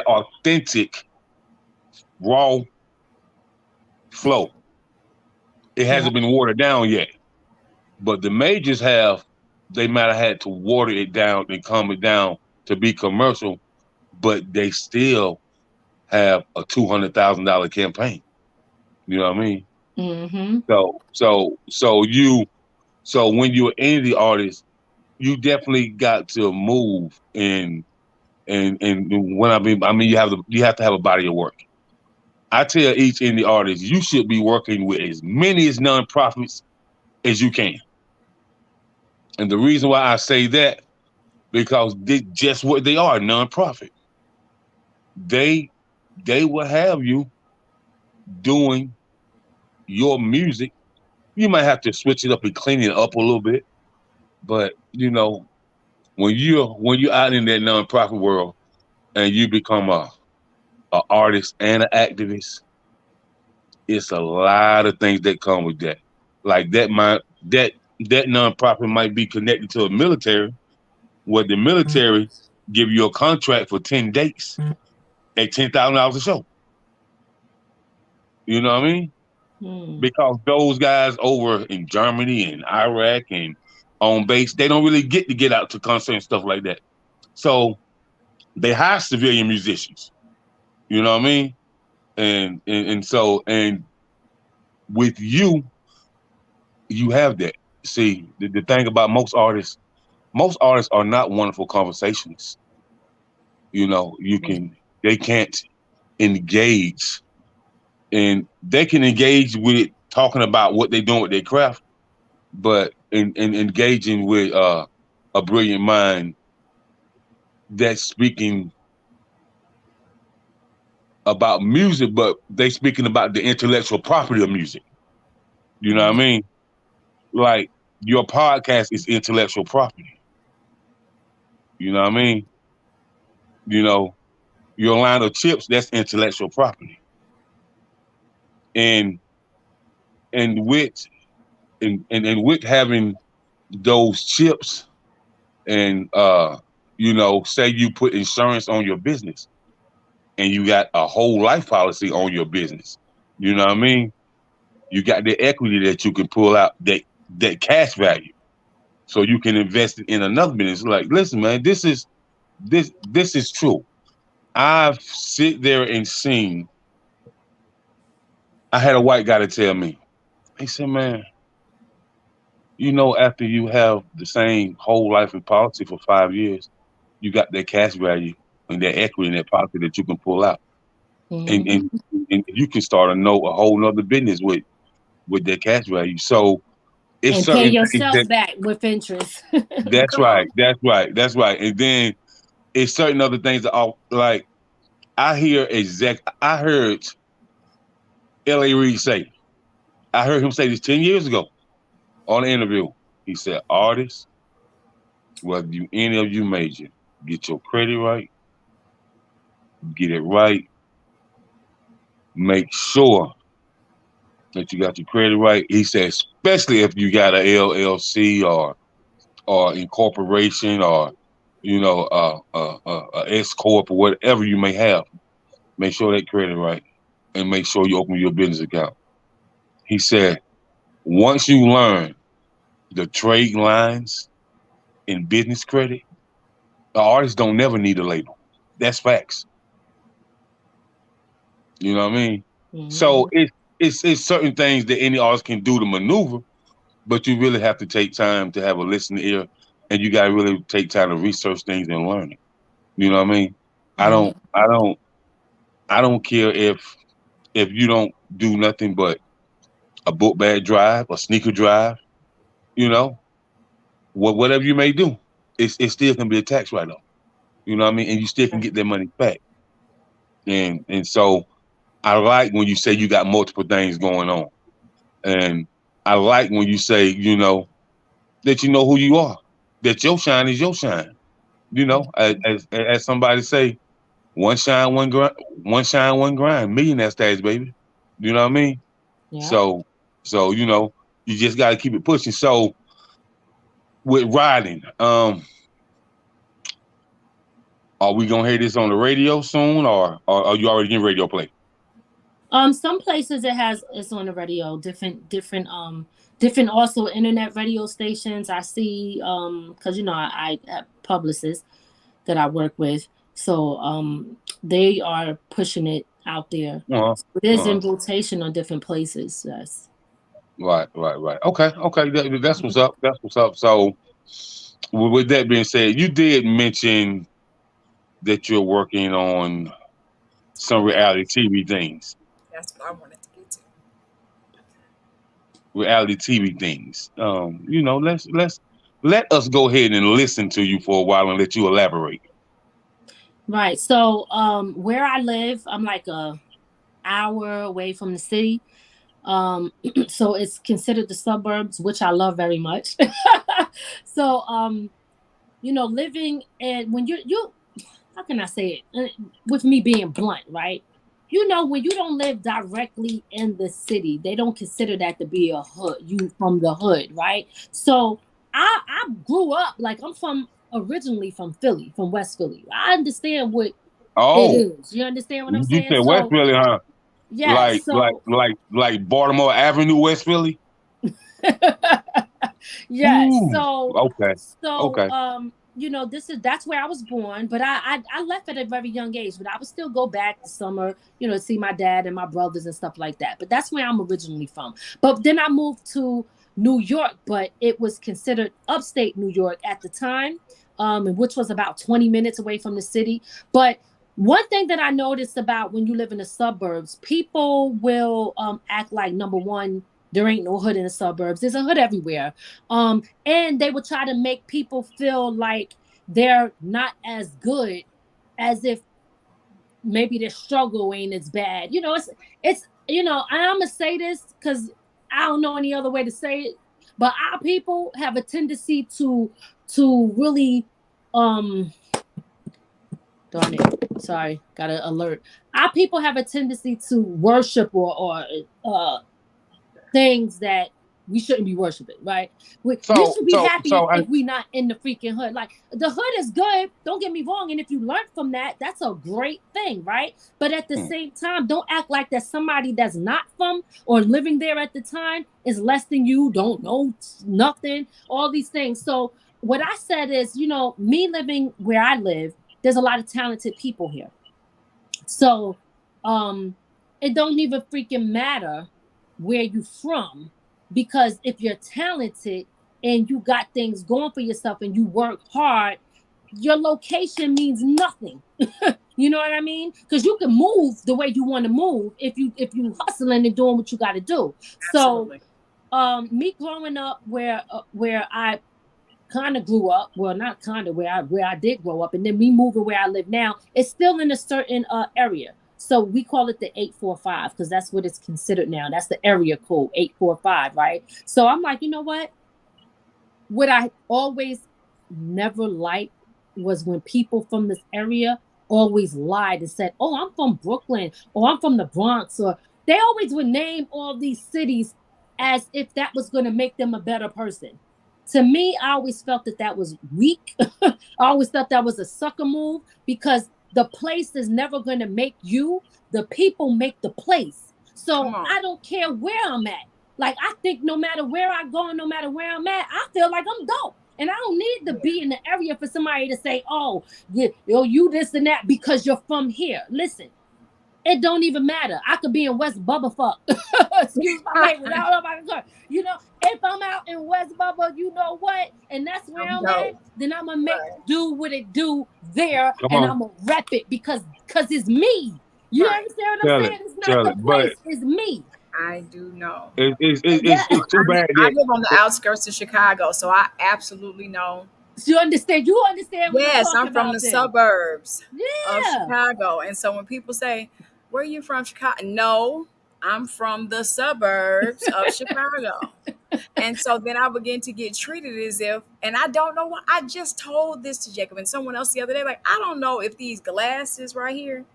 authentic, raw flow. It hasn't been watered down yet, but the majors have. They might have had to water it down and calm it down to be commercial, but they still have a $200,000 campaign. You know what I mean? Mm-hmm. So when you're an indie artist, you definitely got to move and when I mean you have to have a body of work. I tell each indie artist you should be working with as many as nonprofits as you can. And the reason why I say that, because they just what they are, nonprofit. They will have you doing your music. You might have to switch it up and clean it up a little bit. But when you're out in that nonprofit world and you become a artist and an activist, it's a lot of things that come with that. Like that nonprofit might be connected to a military, where the military give you a contract for 10 dates at $10,000 a show. You know what I mean? Because those guys over in Germany and Iraq and on base, they don't really get to get out to concerts and stuff like that. So they hire civilian musicians. You know what I mean? And with you have that. See, the thing about most artists are not wonderful conversationalists. They can't engage, and they can engage with talking about what they're doing with their craft, but in engaging with a brilliant mind that's speaking about music, but they speaking about the intellectual property of music. You know what I mean? Like your podcast is intellectual property. You know what I mean? Your line of chips, that's intellectual property. And with having those chips and say you put insurance on your business and you got a whole life policy on your business. You know what I mean? You got the equity that you can pull out that that cash value, so you can invest it in another business. Like, listen, man, this is true. I've sit there and seen. I had a white guy to tell me. He said, "Man, after you have the same whole life in policy for 5 years, you got that cash value and that equity in that pocket that you can pull out, and you can start a whole nother business with that cash value." So it's and pay certain things yourself back with interest. that's right, that's right, that's right. And then it's certain other things that are like I heard L.A. Reid say. I heard him say this 10 years ago on an interview. He said, "Artists, whether any of you major, get your credit right, get it right, make sure that you got your credit right." He said, especially if you got an LLC or incorporation or a S corp or whatever you may have, make sure that credit right and make sure you open your business account. He said, once you learn the trade lines in business credit, the artists don't never need a label. That's facts. You know what I mean? Mm-hmm. So it's certain things that any artist can do to maneuver, but you really have to take time to have a listening ear, and you got to really take time to research things and learn it. You know what I mean? Mm-hmm. I don't care if you don't do nothing but a book bag drive, a sneaker drive, whatever you may do, it still can be a tax write-off. You know what I mean? And you still can get that money back. And so I like when you say you got multiple things going on. And I like when you say, that you know who you are, that your shine is your shine. As somebody say, one shine, one grind, millionaire status, baby. You know what I mean? Yeah. So you just got to keep it pushing. So with riding, are we gonna hear this on the radio soon, or are you already getting radio play? Some places it's on the radio, different also internet radio stations. I see because I have Publicist that I work with, so they are pushing it out there. So it is in rotation on different places. Yes. Right. Okay. That's what's up. That's what's up. So with that being said, you did mention that you're working on some reality TV things. That's what I wanted to get to. Reality TV things. Let us go ahead and listen to you for a while and let you elaborate. Right. So where I live, I'm like an hour away from the city. So it's considered the suburbs, which I love very much. So living in when you how can I say it? With me being blunt, right? When you don't live directly in the city, they don't consider that to be a hood. You from the hood, right? So I grew up like I'm originally from Philly, from West Philly. I understand what it is. You understand what I'm saying? You said West Philly, huh? Yeah. Like Baltimore Avenue, West Philly. Yeah. So okay. That's where I was born, but I left at a very young age, but I would still go back the summer, to see my dad and my brothers and stuff like that. But that's where I'm originally from. But then I moved to New York, but it was considered upstate New York at the time, which was about 20 minutes away from the city. But one thing that I noticed about when you live in the suburbs, people will act like, number one, there ain't no hood in the suburbs. There's a hood everywhere. And they will try to make people feel like they're not as good as if maybe their struggle ain't as bad. It's and I'm going to say this because I don't know any other way to say it, but our people have a tendency to really, darn it. Sorry, got an alert. Our people have a tendency to worship or things that we shouldn't be worshiping, right? We should be happy if we not in the freaking hood. Like, the hood is good, don't get me wrong, and if you learn from that, that's a great thing, right? But at the same time, don't act like that somebody that's not from or living there at the time is less than you, don't know nothing, all these things. So what I said is, you know, me living where I live, there's a lot of talented people here. So it don't even freaking matter where you from, because if you're talented and you got things going for yourself and you work hard, your location means nothing. You know what I mean? Because you can move the way you want to move if you hustling and doing what you got to do. Absolutely. So me growing up where I kind of grew up, well, not kind of, where I did grow up, and then me moving where I live now, it's still in a certain area. So we call it the 845 because that's what it's considered now. That's the area code, 845, right? So I'm like, you know what? What I always never liked was when people from this area always lied and said, oh, I'm from Brooklyn, or I'm from the Bronx, or they always would name all these cities as if that was going to make them a better person. To me, I always felt that was weak. I always thought that was a sucker move, because the place is never going to make you. The people make the place. So I don't care where I'm at. Like, I think no matter where I go and no matter where I'm at, I feel like I'm dope. And I don't need to be in the area for somebody to say, oh, you this and that because you're from here. Listen, it don't even matter. I could be in West Bubblefuck. Excuse my language. I don't know if I can. You know, if I'm out in West Bubba, you know what? And that's where I'm at, then I'm going to do what it do there. And I'm going to rep it because it's me. You understand what I'm saying? It's not the place. It's me. I do know. It's too bad. I live on the outskirts of Chicago, so I absolutely know. So you understand? Yes, I'm from the suburbs of Chicago. And so when people say, where are you from, Chicago? No, I'm from the suburbs of Chicago. And so then I begin to get treated as if, and I don't know why. I just told this to Jacob and someone else the other day. Like, I don't know if these glasses right here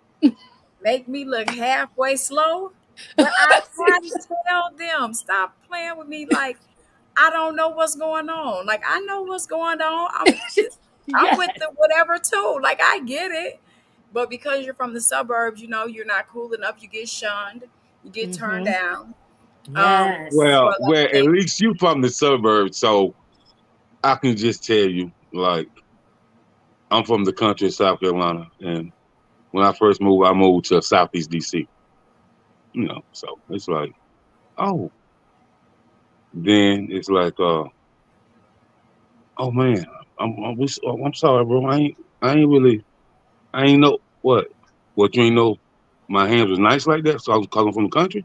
make me look halfway slow, but I try to tell them, stop playing with me. Like, I don't know what's going on. Like, I know what's going on. I'm with the whatever too. Like, I get it. But because you're from the suburbs, you know, you're not cool enough. You get shunned. You get turned down. Yes. Well, at least you from the suburbs, so I can just tell you, like, I'm from the country of South Carolina, and when I first moved, I moved to Southeast DC. You know, so it's like, oh. Then it's like, oh man, I'm sorry, bro. I ain't know what you ain't know. My hands was nice like that, so I was calling from the country.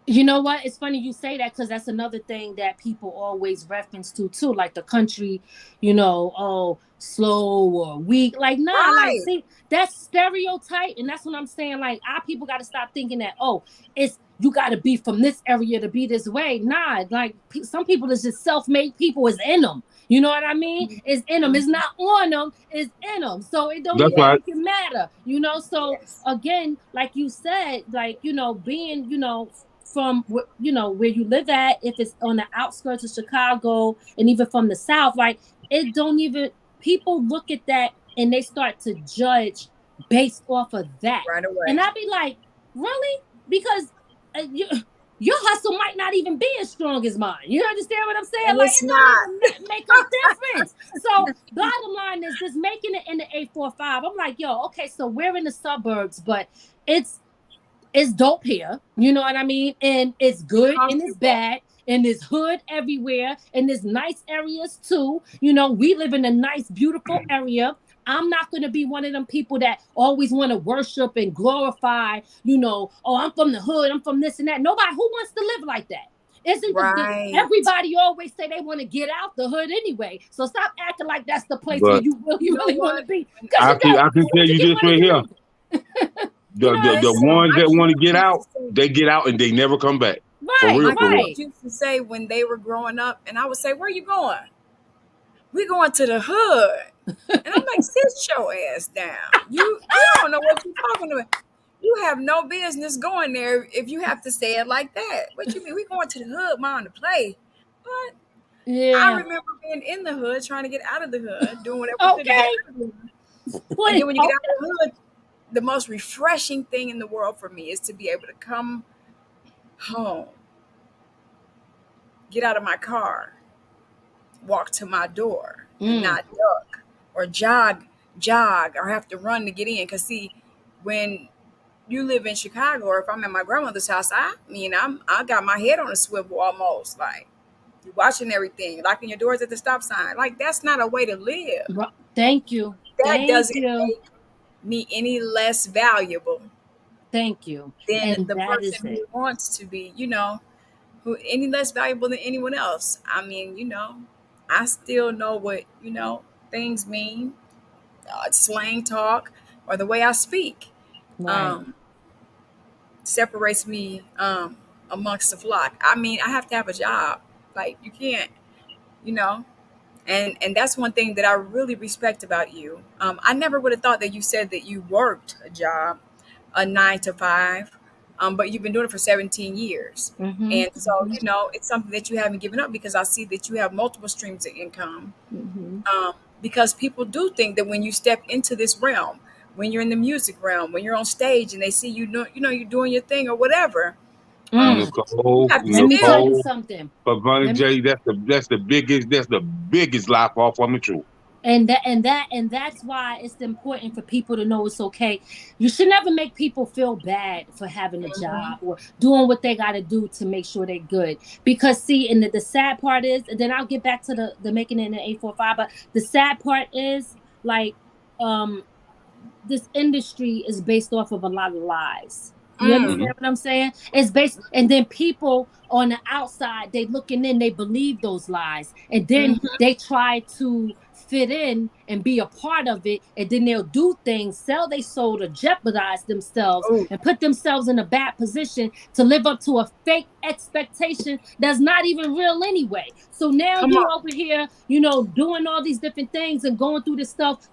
You know what? It's funny you say that, because that's another thing that people always reference to too, like the country, you know, oh, slow or weak. Like, nah, like, see, that's stereotype, and that's what I'm saying. Like, our people got to stop thinking that, oh, it's you got to be from this area to be this way. Nah, like, some people is just self-made people. Is in them. You know what I mean? It's in them. It's not on them. It's in them. So it don't even matter. You know. So again, like you said, like, you know, being, you know, from, you know, where you live at, if it's on the outskirts of Chicago and even from the South, like, it don't even, people look at that and they start to judge based off of that. Right away. And I'd be like, really? Because your hustle might not even be as strong as mine. You understand what I'm saying? And like, it don't make a difference. So bottom line is just making it in the 845. I'm like, yo, okay, so we're in the suburbs, but it's dope here. You know what I mean? And it's good and it's bad. And there's hood everywhere. And there's nice areas too. You know, we live in a nice, beautiful area. I'm not going to be one of them people that always want to worship and glorify, you know, oh, I'm from the hood, I'm from this and that. Nobody who wants to live like that. Isn't everybody always say they want to get out the hood anyway. So stop acting like that's the place where you really want to be. I can tell you this right here. The ones that want to get out, they get out and they never come back. Right, my parents used to say when they were growing up, and I would say, where you going? We going to the hood. And I'm like, sit your ass down. You don't know what you're talking about. You have no business going there if you have to say it like that. What you mean? We going to the hood, mom, to play? What? I Yeah. remember being in the hood, trying to get out of the hood, doing whatever we could to get Okay. out of the hood. And then when you get out of the hood, the most refreshing thing in the world for me is to be able to come home, get out of my car, walk to my door, and not duck or jog, or have to run to get in. Because see, when you live in Chicago, or if I'm at my grandmother's house, I got my head on a swivel almost. Like, you're watching everything, locking your doors at the stop sign. Like, that's not a way to live. Thank you. That doesn't make me any less valuable. Thank you. Than And the that is person it. who wants to be, who any less valuable than anyone else. I mean, I still know what, things mean, slang talk, or the way I speak. Right. Separates me amongst the flock. I mean, I have to have a job. Like, you can't, and that's one thing that I really respect about you. I never would have thought that you said that you worked a job, a 9 to 5, but you've been doing it for 17 years. And so, it's something that you haven't given up, because I see that you have multiple streams of income. Because people do think that when you step into this realm, when you're in the music realm, when you're on stage and they see you, you're doing your thing or whatever. Nicole, Let me tell you something. But Vonnie J, that's the biggest lie far from the truth. And that's why it's important for people to know it's okay. You should never make people feel bad for having a job or doing what they got to do to make sure they're good. Because see, and the sad part is, and then I'll get back to the making it in the 845. But the sad part is, like, this industry is based off of a lot of lies. You understand what I'm saying? It's based, and then people on the outside, they looking in, they believe those lies, and then they try to fit in and be a part of it, and then they'll do things, sell their soul to jeopardize themselves and put themselves in a bad position to live up to a fake expectation that's not even real anyway. So now you over here, doing all these different things and going through this stuff,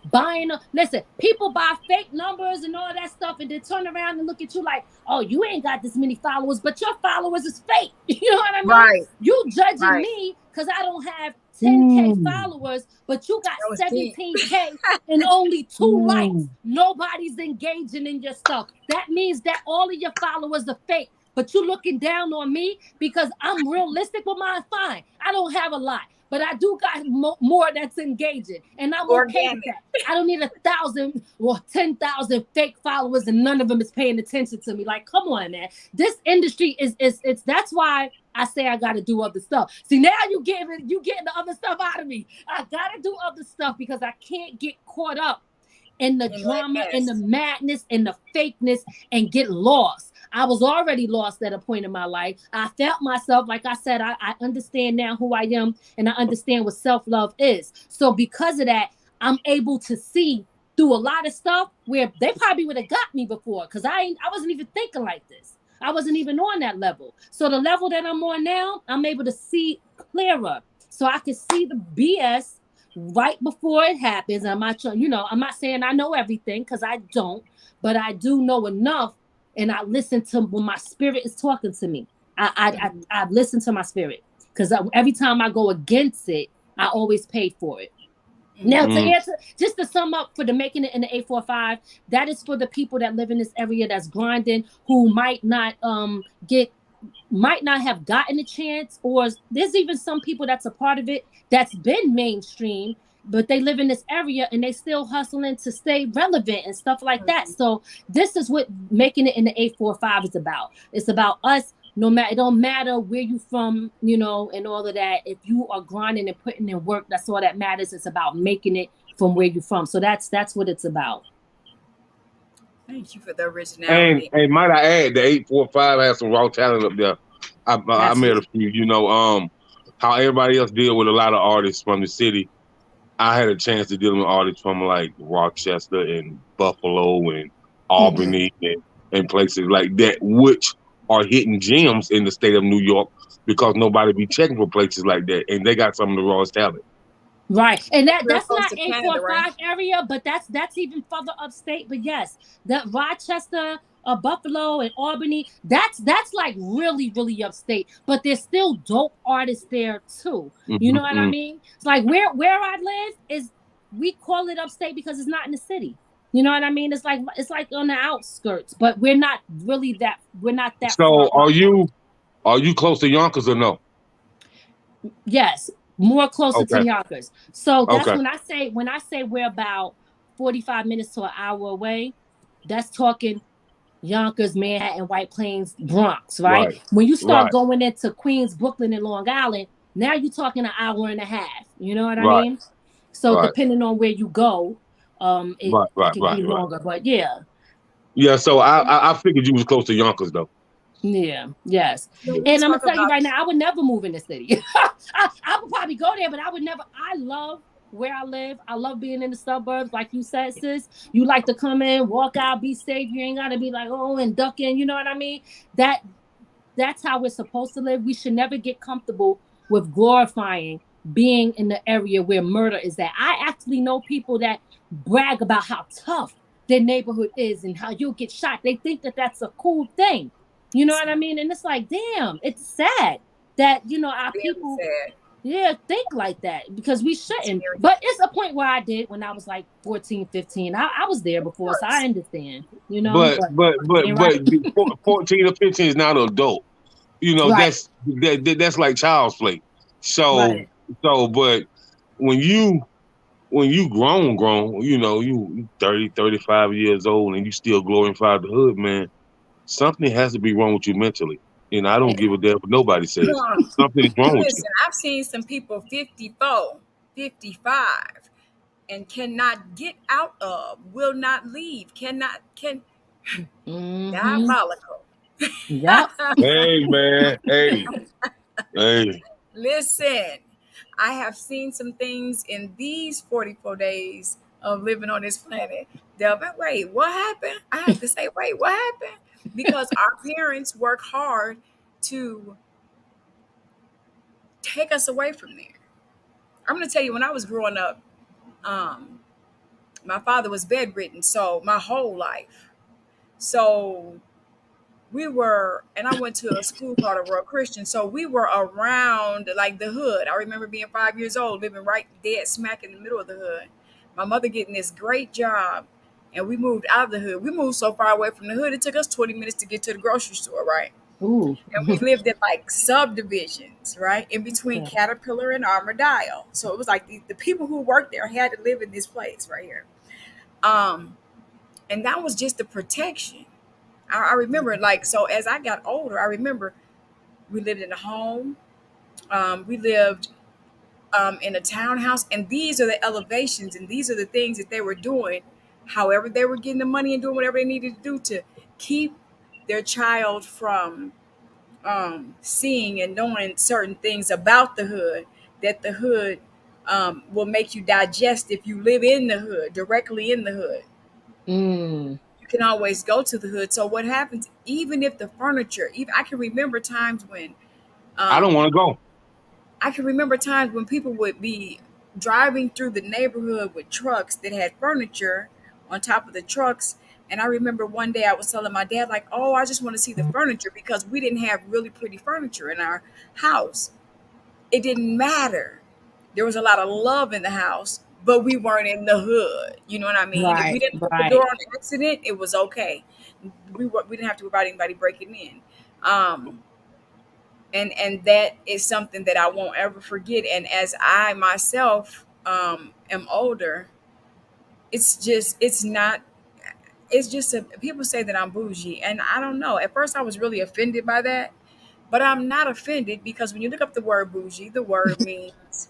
listen, people buy fake numbers and all that stuff, and then turn around and look at you like, oh, you ain't got this many followers, but your followers is fake. You know what I mean? Right. You judging me because I don't have 10K followers, but you got 17K and only 2 likes. Nobody's engaging in your stuff. That means that all of your followers are fake, but you looking down on me because I'm realistic with mine. Fine. I don't have a lot, but I do got more that's engaging, and I'm okay with that. I don't need 1,000 or 10,000 fake followers, and none of them is paying attention to me. Like, come on, man. This industry is that's why I say I got to do other stuff. See, now you getting the other stuff out of me. I got to do other stuff because I can't get caught up in the drama and the madness and the fakeness and get lost. I was already lost at a point in my life. I felt myself, like I said, I understand now who I am, and I understand what self-love is. So because of that, I'm able to see through a lot of stuff where they probably would have got me before, because I wasn't even thinking like this. I wasn't even on that level. So the level that I'm on now, I'm able to see clearer. So I can see the BS right before it happens. I'm not saying I know everything, because I don't, but I do know enough, and I listen to when my spirit is talking to me. I listen to my spirit, because every time I go against it, I always pay for it. Now, to answer, just to sum up for the making it in the 845, that is for the people that live in this area that's grinding, who might not have gotten a chance, or there's even some people that's a part of it that's been mainstream, but they live in this area and they still hustling to stay relevant and stuff like that. So this is what making it in the 845 is about. It's about us. It don't matter where you from, and all of that. If you are grinding and putting in work, that's all that matters. It's about making it from where you're from. So that's what it's about. Thank you for the originality. And might I add, the 845 has some raw talent up there. I met a few, how everybody else deal with a lot of artists from the city. I had a chance to deal with artists from like Rochester and Buffalo and Albany and places like that, which are hidden gems in the state of New York, because nobody be checking for places like that, and they got some of the rawest talent. Right, and Real that's close not to Canada, 845 right? area, but that's even further upstate. But yes, that Rochester, Buffalo, and Albany, that's like really really upstate. But there's still dope artists there too. You know what I Mm-hmm. mean? It's like where I live is, we call it upstate because it's not in the city. You know what I mean? It's like on the outskirts, but we're not really that. We're not that far So up. are you close to Yonkers or no? Yes, more closer to Okay. Yonkers. So that's Okay. when I say we're about 45 minutes to an hour away. That's talking Yonkers, Manhattan, White Plains, Bronx, right? Right. When you start Right. going into Queens, Brooklyn, and Long Island, now you're talking an hour and a half. You know what I Right. mean? So Right. depending on where you go, it Right. could Right. be Right. longer. But yeah. Yeah. So I figured you was close to Yonkers though. Yeah, yes. So we And I'm talk gonna tell you about right now, I would never move in the city. I would probably go there, but I would never. I love where I live. I love being in the suburbs, like you said, sis. You like to come in, walk out, be safe. You ain't gotta be like, oh, and ducking. You know what I mean? That's how we're supposed to live. We should never get comfortable with glorifying being in the area where murder is at. I actually know people that brag about how tough their neighborhood is and how you'll get shot. They think that that's a cool thing. You know what I mean? And it's like, damn, it's sad that, our very people, sad. yeah, think like that, because we shouldn't. Very But it's a point where I did when I was like 14, 15. I was there before, so I understand, But but but but ain't but right. 14 or 15 is not an adult. Right, That's like child's play. So right. but when you grown, you 30, 35 years old and you still glorify the hood, man, something has to be wrong with you mentally. I don't give a damn what nobody says. Something is wrong with you. Listen, I've seen some people 54, 55, and cannot get out of, will not leave, can Mm-hmm. diabolical. Yep. Hey man, hey. Listen, I have seen some things in these 44 days of living on this planet. Delvin, wait, what happened? I have to say, wait, what happened? Because our parents work hard to take us away from there. I'm going to tell you, when I was growing up, um, my father was bedridden, so my whole life. So and I went to a school called a Royal Christian. So we were around like the hood. I remember being 5 years old, living right dead smack in the middle of the hood. My mother getting this great job, and we moved out of the hood. We moved so far away from the hood, it took us 20 minutes to get to the grocery store, right? Ooh. And we lived in like subdivisions, right? In between Okay. Caterpillar and Armadale. So it was like the people who worked there had to live in this place right here. Um, and that was just the protection. I remember, like, so as I got older, I remember we lived in a home. We lived in a townhouse, and these are the elevations, and these are the things that they were doing. However, they were getting the money and doing whatever they needed to do to keep their child from seeing and knowing certain things about the hood, that the hood will make you digest if you live in the hood, directly in the hood. Mm. You can always go to the hood. So what happens, even if the furniture, even I can remember times when I don't um, want to go. I can remember times when people would be driving through the neighborhood with trucks that had furniture on top of the trucks. And I remember one day I was telling my dad, like, oh, I just want to see the furniture, because we didn't have really pretty furniture in our house. It didn't matter. There was a lot of love in the house, but we weren't in the hood. You know what I mean? If we Right, didn't put the door right. on accident, it was okay. We didn't have to worry about anybody breaking in. Um, and that is something that I won't ever forget. And as I myself am older, it's just people say that I'm bougie, and I don't know. At first, I was really offended by that, but I'm not offended, because when you look up the word bougie, the word means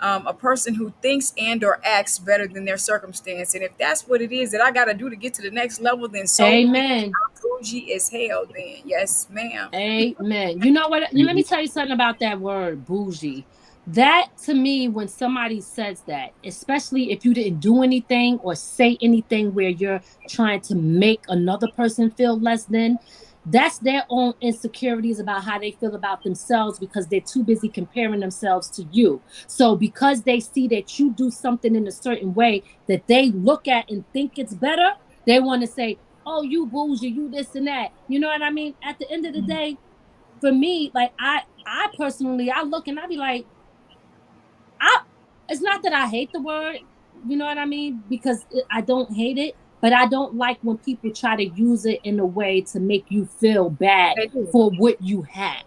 a person who thinks and or acts better than their circumstance. And if that's what it is that I got to do to get to the next level, then so be it. Amen. I'm bougie as hell. Then yes, ma'am. Amen. You know what? Let me tell you something about that word, bougie. That to me, when somebody says that, especially if you didn't do anything or say anything where you're trying to make another person feel less than, that's their own insecurities about how they feel about themselves because they're too busy comparing themselves to you. So because they see that you do something in a certain way that they look at and think it's better, they want to say, oh, you bougie, you this and that. You know what I mean? At the end of the day, for me, like I personally, I look and I be like, it's not that I hate the word, you know what I mean? Because I don't hate it, but I don't like when people try to use it in a way to make you feel bad for what you have.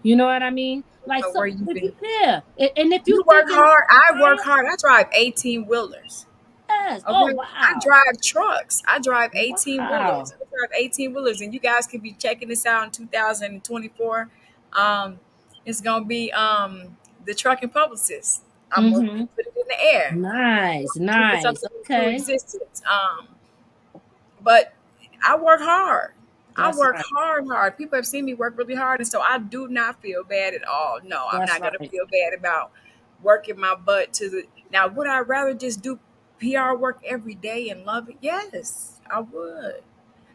You know what I mean? Like, so Where you think, yeah, and if you work hard, I work hard. I drive 18 wheelers. Yes. Okay. Oh wow. I drive trucks. I drive 18 Wow. wheelers. I drive 18 wheelers, and you guys could be checking this out in 2024. It's gonna be the trucking publicist. I'm gonna put it in the air. Nice, nice. Okay. Existence. But I work hard. That's I work right. hard. People have seen me work really hard, and so I do not feel bad at all. No, I'm That's not gonna right. feel bad about working my butt to the. Now, would I rather just do PR work every day and love it? Yes, I would.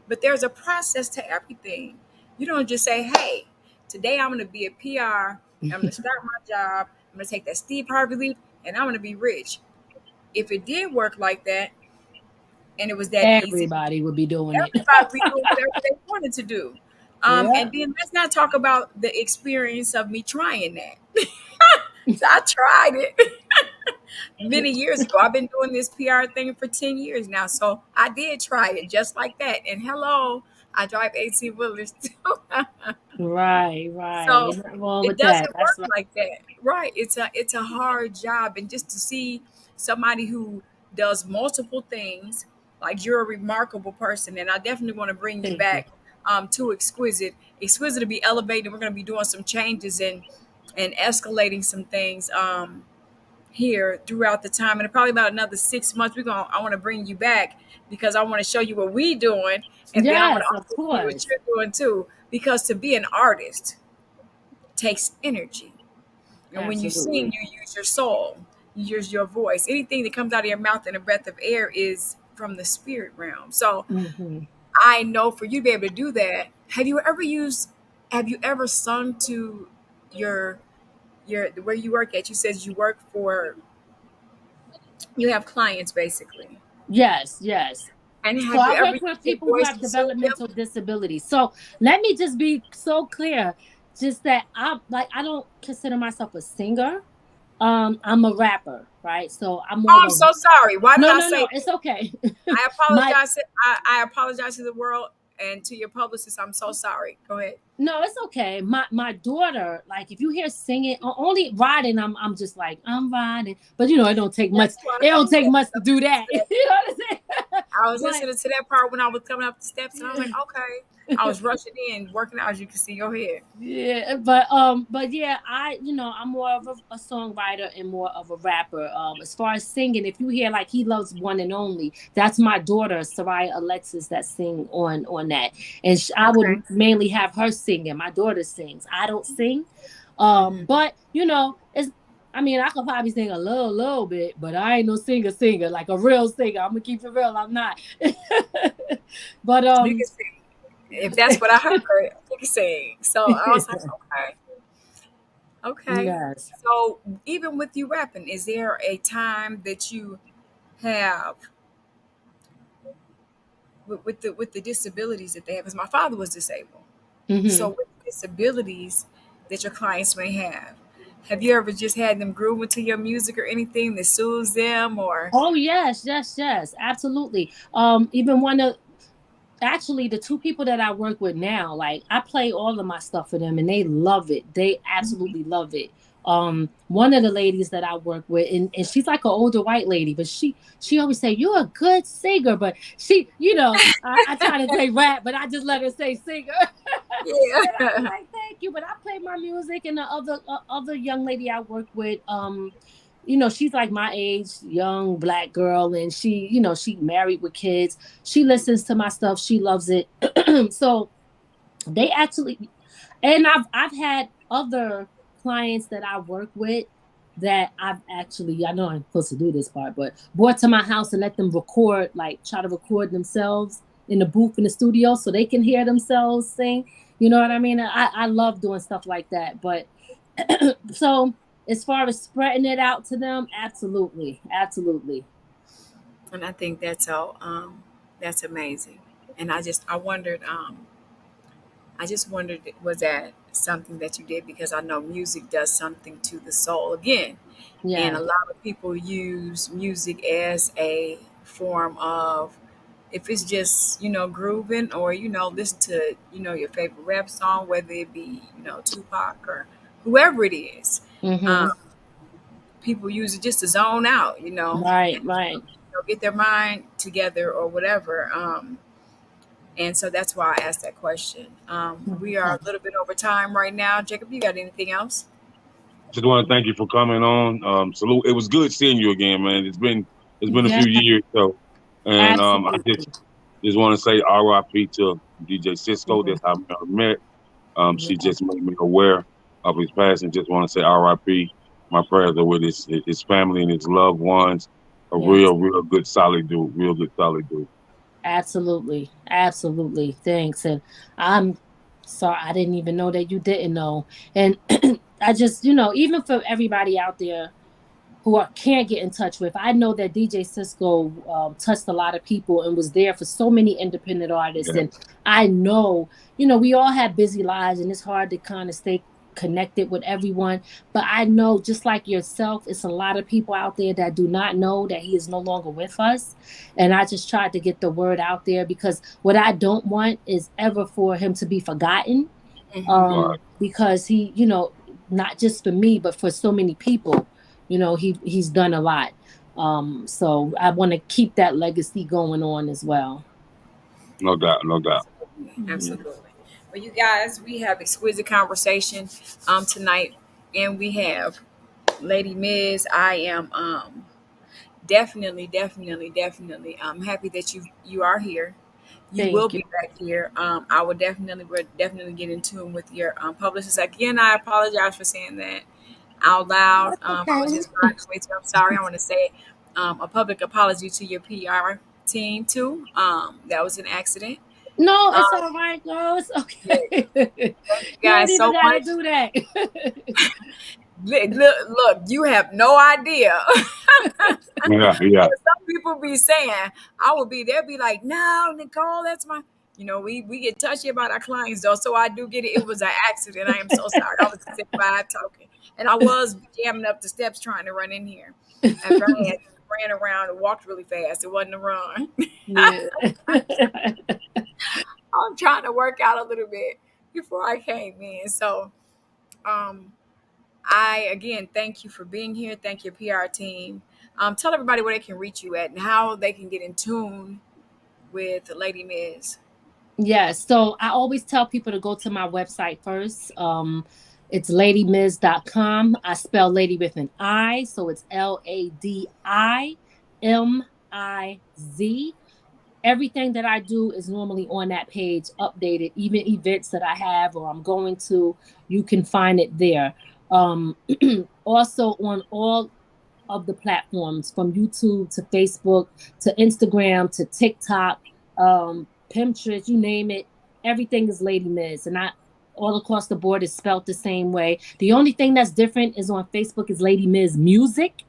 But there's a process to everything. You don't just say, "Hey, today I'm gonna be a PR. I'm gonna start my job. I'm gonna take that Steve Harvey leave, and I'm gonna be rich." If it did work like that, and it was that easy, everybody would be doing it. everybody would be doing whatever they wanted to do. Yeah. And then let's not talk about the experience of me trying that. So I tried it many years ago. I've been doing this PR thing for 10 years now. So I did try it just like that. And hello, I drive 18 wheelers too. Right. So You're not wrong it with doesn't that. That's work right. like that. Right. It's a hard job. And just to see somebody who does multiple things, like you're a remarkable person. And I definitely want to bring you Thank back to Exquisite. Exquisite to be elevated. We're going to be doing some changes and escalating some things here throughout the time. And probably about another 6 months, I want to bring you back because I want to show you what we're doing. And then I want Yes, to of also see what course. you're doing too. Because to be an artist takes energy. And when you sing, Absolutely. you use your soul, you use your voice. Anything that comes out of your mouth in a breath of air is from the spirit realm. So I know for you to be able to do that, have you ever sung to your where you work at? You said you have clients basically. Yes. And So have you I ever work used with your people who voice have to soothe them? developmental disabilities. So let me just be so clear, just that I don't consider myself a singer. I'm a rapper, right? So I'm more Oh, of I'm a so sorry. Why did I say no, that? it's okay. I My apologize. I apologize to the world and to your publicist. I'm so sorry. Go ahead. No, it's okay. My daughter, like if you hear singing, only riding, I'm just like I'm riding, but it don't take much. That's why It don't take I much to do listened that. to that. You know what I'm saying? I was But listening to that part when I was coming up the steps, and I was like, okay. I was rushing in, working out, as you can see. Go ahead. yeah, but yeah, I'm more of a songwriter and more of a rapper. As far as singing, if you hear like He Loves One and Only, that's my daughter Soraya Alexis that sing on that, and I Okay. would mainly have her singing. My daughter sings. I don't sing, Hmm. but it's. I mean, I could probably sing a little bit, but I ain't no singer, like a real singer. I'm gonna keep it real. I'm not. But You can sing. If that's what I heard, you can sing. So I was like, okay. Okay. yes. So even with you rapping, is there a time that you have with the disabilities that they have? Because my father was disabled. So Hmm. with disabilities that your clients may have you ever just had them groove into your music or anything that soothes them or Oh yes, absolutely. Even one of actually the two people that I work with now, like I play all of my stuff for them and they love it. They absolutely love it. One of the ladies that I work with, and she's like an older white lady, but she always say, "You're a good singer," but she, I try to say rap, but I just let her say singer. And I be yeah. like, "Thank you," but I play my music, and the other young lady I work with, she's like my age, young black girl, and she married with kids. She listens to my stuff. She loves it. So they actually, and I've had other clients that I work with that I've actually, I know I'm supposed to do this part, but brought to my house and let them record, like try to record themselves in the booth in the studio so they can hear themselves sing. You know what I mean? I love doing stuff like that. But so as far as spreading it out to them, absolutely. And I think that's all. That's amazing. And I just wondered, was that something that you did? Because I know music does something to the soul again. And Yeah. a lot of people use music as a form of, if it's just, grooving, or, listen to, your favorite rap song, whether it be, Tupac or whoever it is. Um, Mm-hmm. People use it just to zone out, Right. and get their mind together or whatever. And so that's why I asked that question. We are a little bit over time right now. Jacob, you got anything else? Just want to thank you for coming on. Salute. It was good seeing you again, man. It's been a Yeah, few years, so, and I absolutely. just want to say R.I.P. to DJ Cisco. Mhm. That's how we met. She Yeah, just made me aware of his passing. Just want to say R.I.P. My prayers are with his family and his loved ones. A yes, real good solid dude. Real good solid dude. absolutely. Thanks. And I'm sorry, I didn't even know that you didn't know. And I just, even for everybody out there who I can't get in touch with, I know that DJ Cisco touched a lot of people and was there for so many independent artists. Yeah. And I know, we all have busy lives and it's hard to kind of stay connected with everyone. But I know, just like yourself, it's a lot of people out there that do not know that he is no longer with us. And I just tried to get the word out there, because what I don't want is ever for him to be forgotten. Right. Because he, not just for me, but for so many people, he's done a lot. So I want to keep that legacy going on as well. No doubt. No doubt. Absolutely. Well, you guys, we have exquisite conversation tonight, and we have Lady Miz. I am definitely happy that you are here. You will Thank you. be back here. I will definitely get in tune with your publicist. Again, I apologize for saying that out loud. I was just riding with you. I'm sorry. I want to say a public apology to your PR team too. That was an accident. No, Um, it's all right, girl. It's yeah, okay. thank you You ain't guys even so gotta much. do that. Look, you have no idea. Yeah. Yeah. Some people be saying, they'll be like, no, Nicole, that's my, we get touchy about our clients though. So I do get it. It was an accident. I am so sorry. I was sitting by talking, and I was jamming up the steps trying to run in here. After I had ran around and walked really fast. It wasn't a run. Yeah. I'm trying to work out a little bit before I came in. So, um, I again thank you for being here. Thank your PR team. Tell everybody where they can reach you at and how they can get in tune with Lady Miz. Yeah, so I always tell people to go to my website first. It's ladymiz.com. I spell lady with an I, so it's LADIMIZ. Everything that I do is normally on that page, updated. Even events that I have or I'm going to, you can find it there. Also on all of the platforms, from YouTube to Facebook to Instagram to TikTok, Pinterest, you name it, everything is Lady Miz. And I all across the board is spelled the same way. The only thing that's different is on Facebook is Lady Miz Music.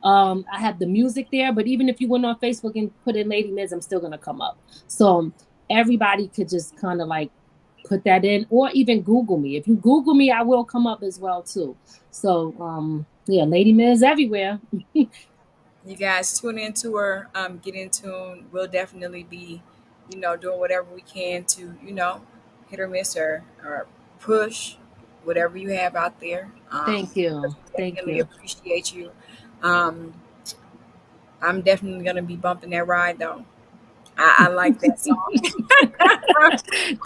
I have the music there, but even if you went on Facebook and put in Lady Miz, I'm still gonna come up. So everybody could just kind of like put that in, or even Google me. If you Google me, I will come up as well too. So yeah, Lady Miz everywhere. You guys tune into her, get in tune. We'll definitely be, doing whatever we can to, hit or miss or push whatever you have out there. Thank you. Thank Definitely you. appreciate you. Um, I'm definitely gonna be bumping that ride though. I like that song.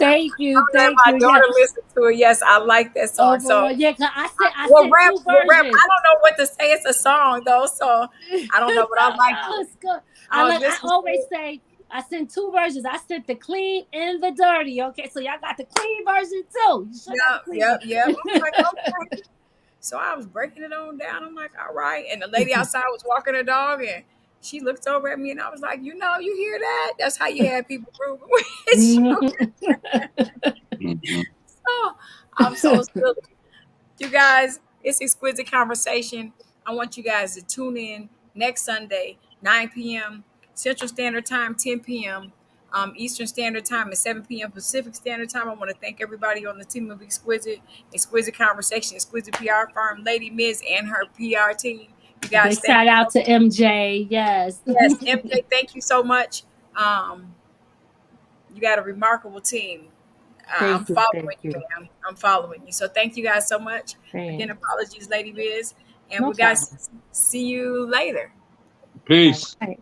Thank you. Let Thank my you. Yeah. daughter listen to it. Yes, I like that song. So, Yeah, 'cause I well, sent rap, two well, rap. I versions. don't know what to say. It's a song though, so I don't know, but I like No, it. it's good. I was I listening to always it. say I sent two versions. I sent the clean and the dirty. Okay, so y'all got the clean version too. You should have the clean Yep. I was like, one. okay. So I was breaking it on down. I'm like, all right. And the lady outside was walking her dog, and she looked over at me and I was like, you hear that? That's how you have people proving with you. Mhm. So I'm so silly. You guys, it's Exquisite Conversation. I want you guys to tune in next Sunday, 9 p.m. Central Standard Time, 10 p.m. Eastern Standard Time, and 7 p.m. Pacific Standard Time. I want to thank everybody on the team of Exquisite Conversation, Exquisite PR firm, Lady Miz, and her PR team. You guys, Big shout out to MJ. Yes. Yes, MJ, thank you so much. You got a remarkable team. I'm following you, ma'am. I'm following you. So thank you guys so much. Thanks. Again, apologies, Lady Biz. And No we guys see you later. Peace. All right.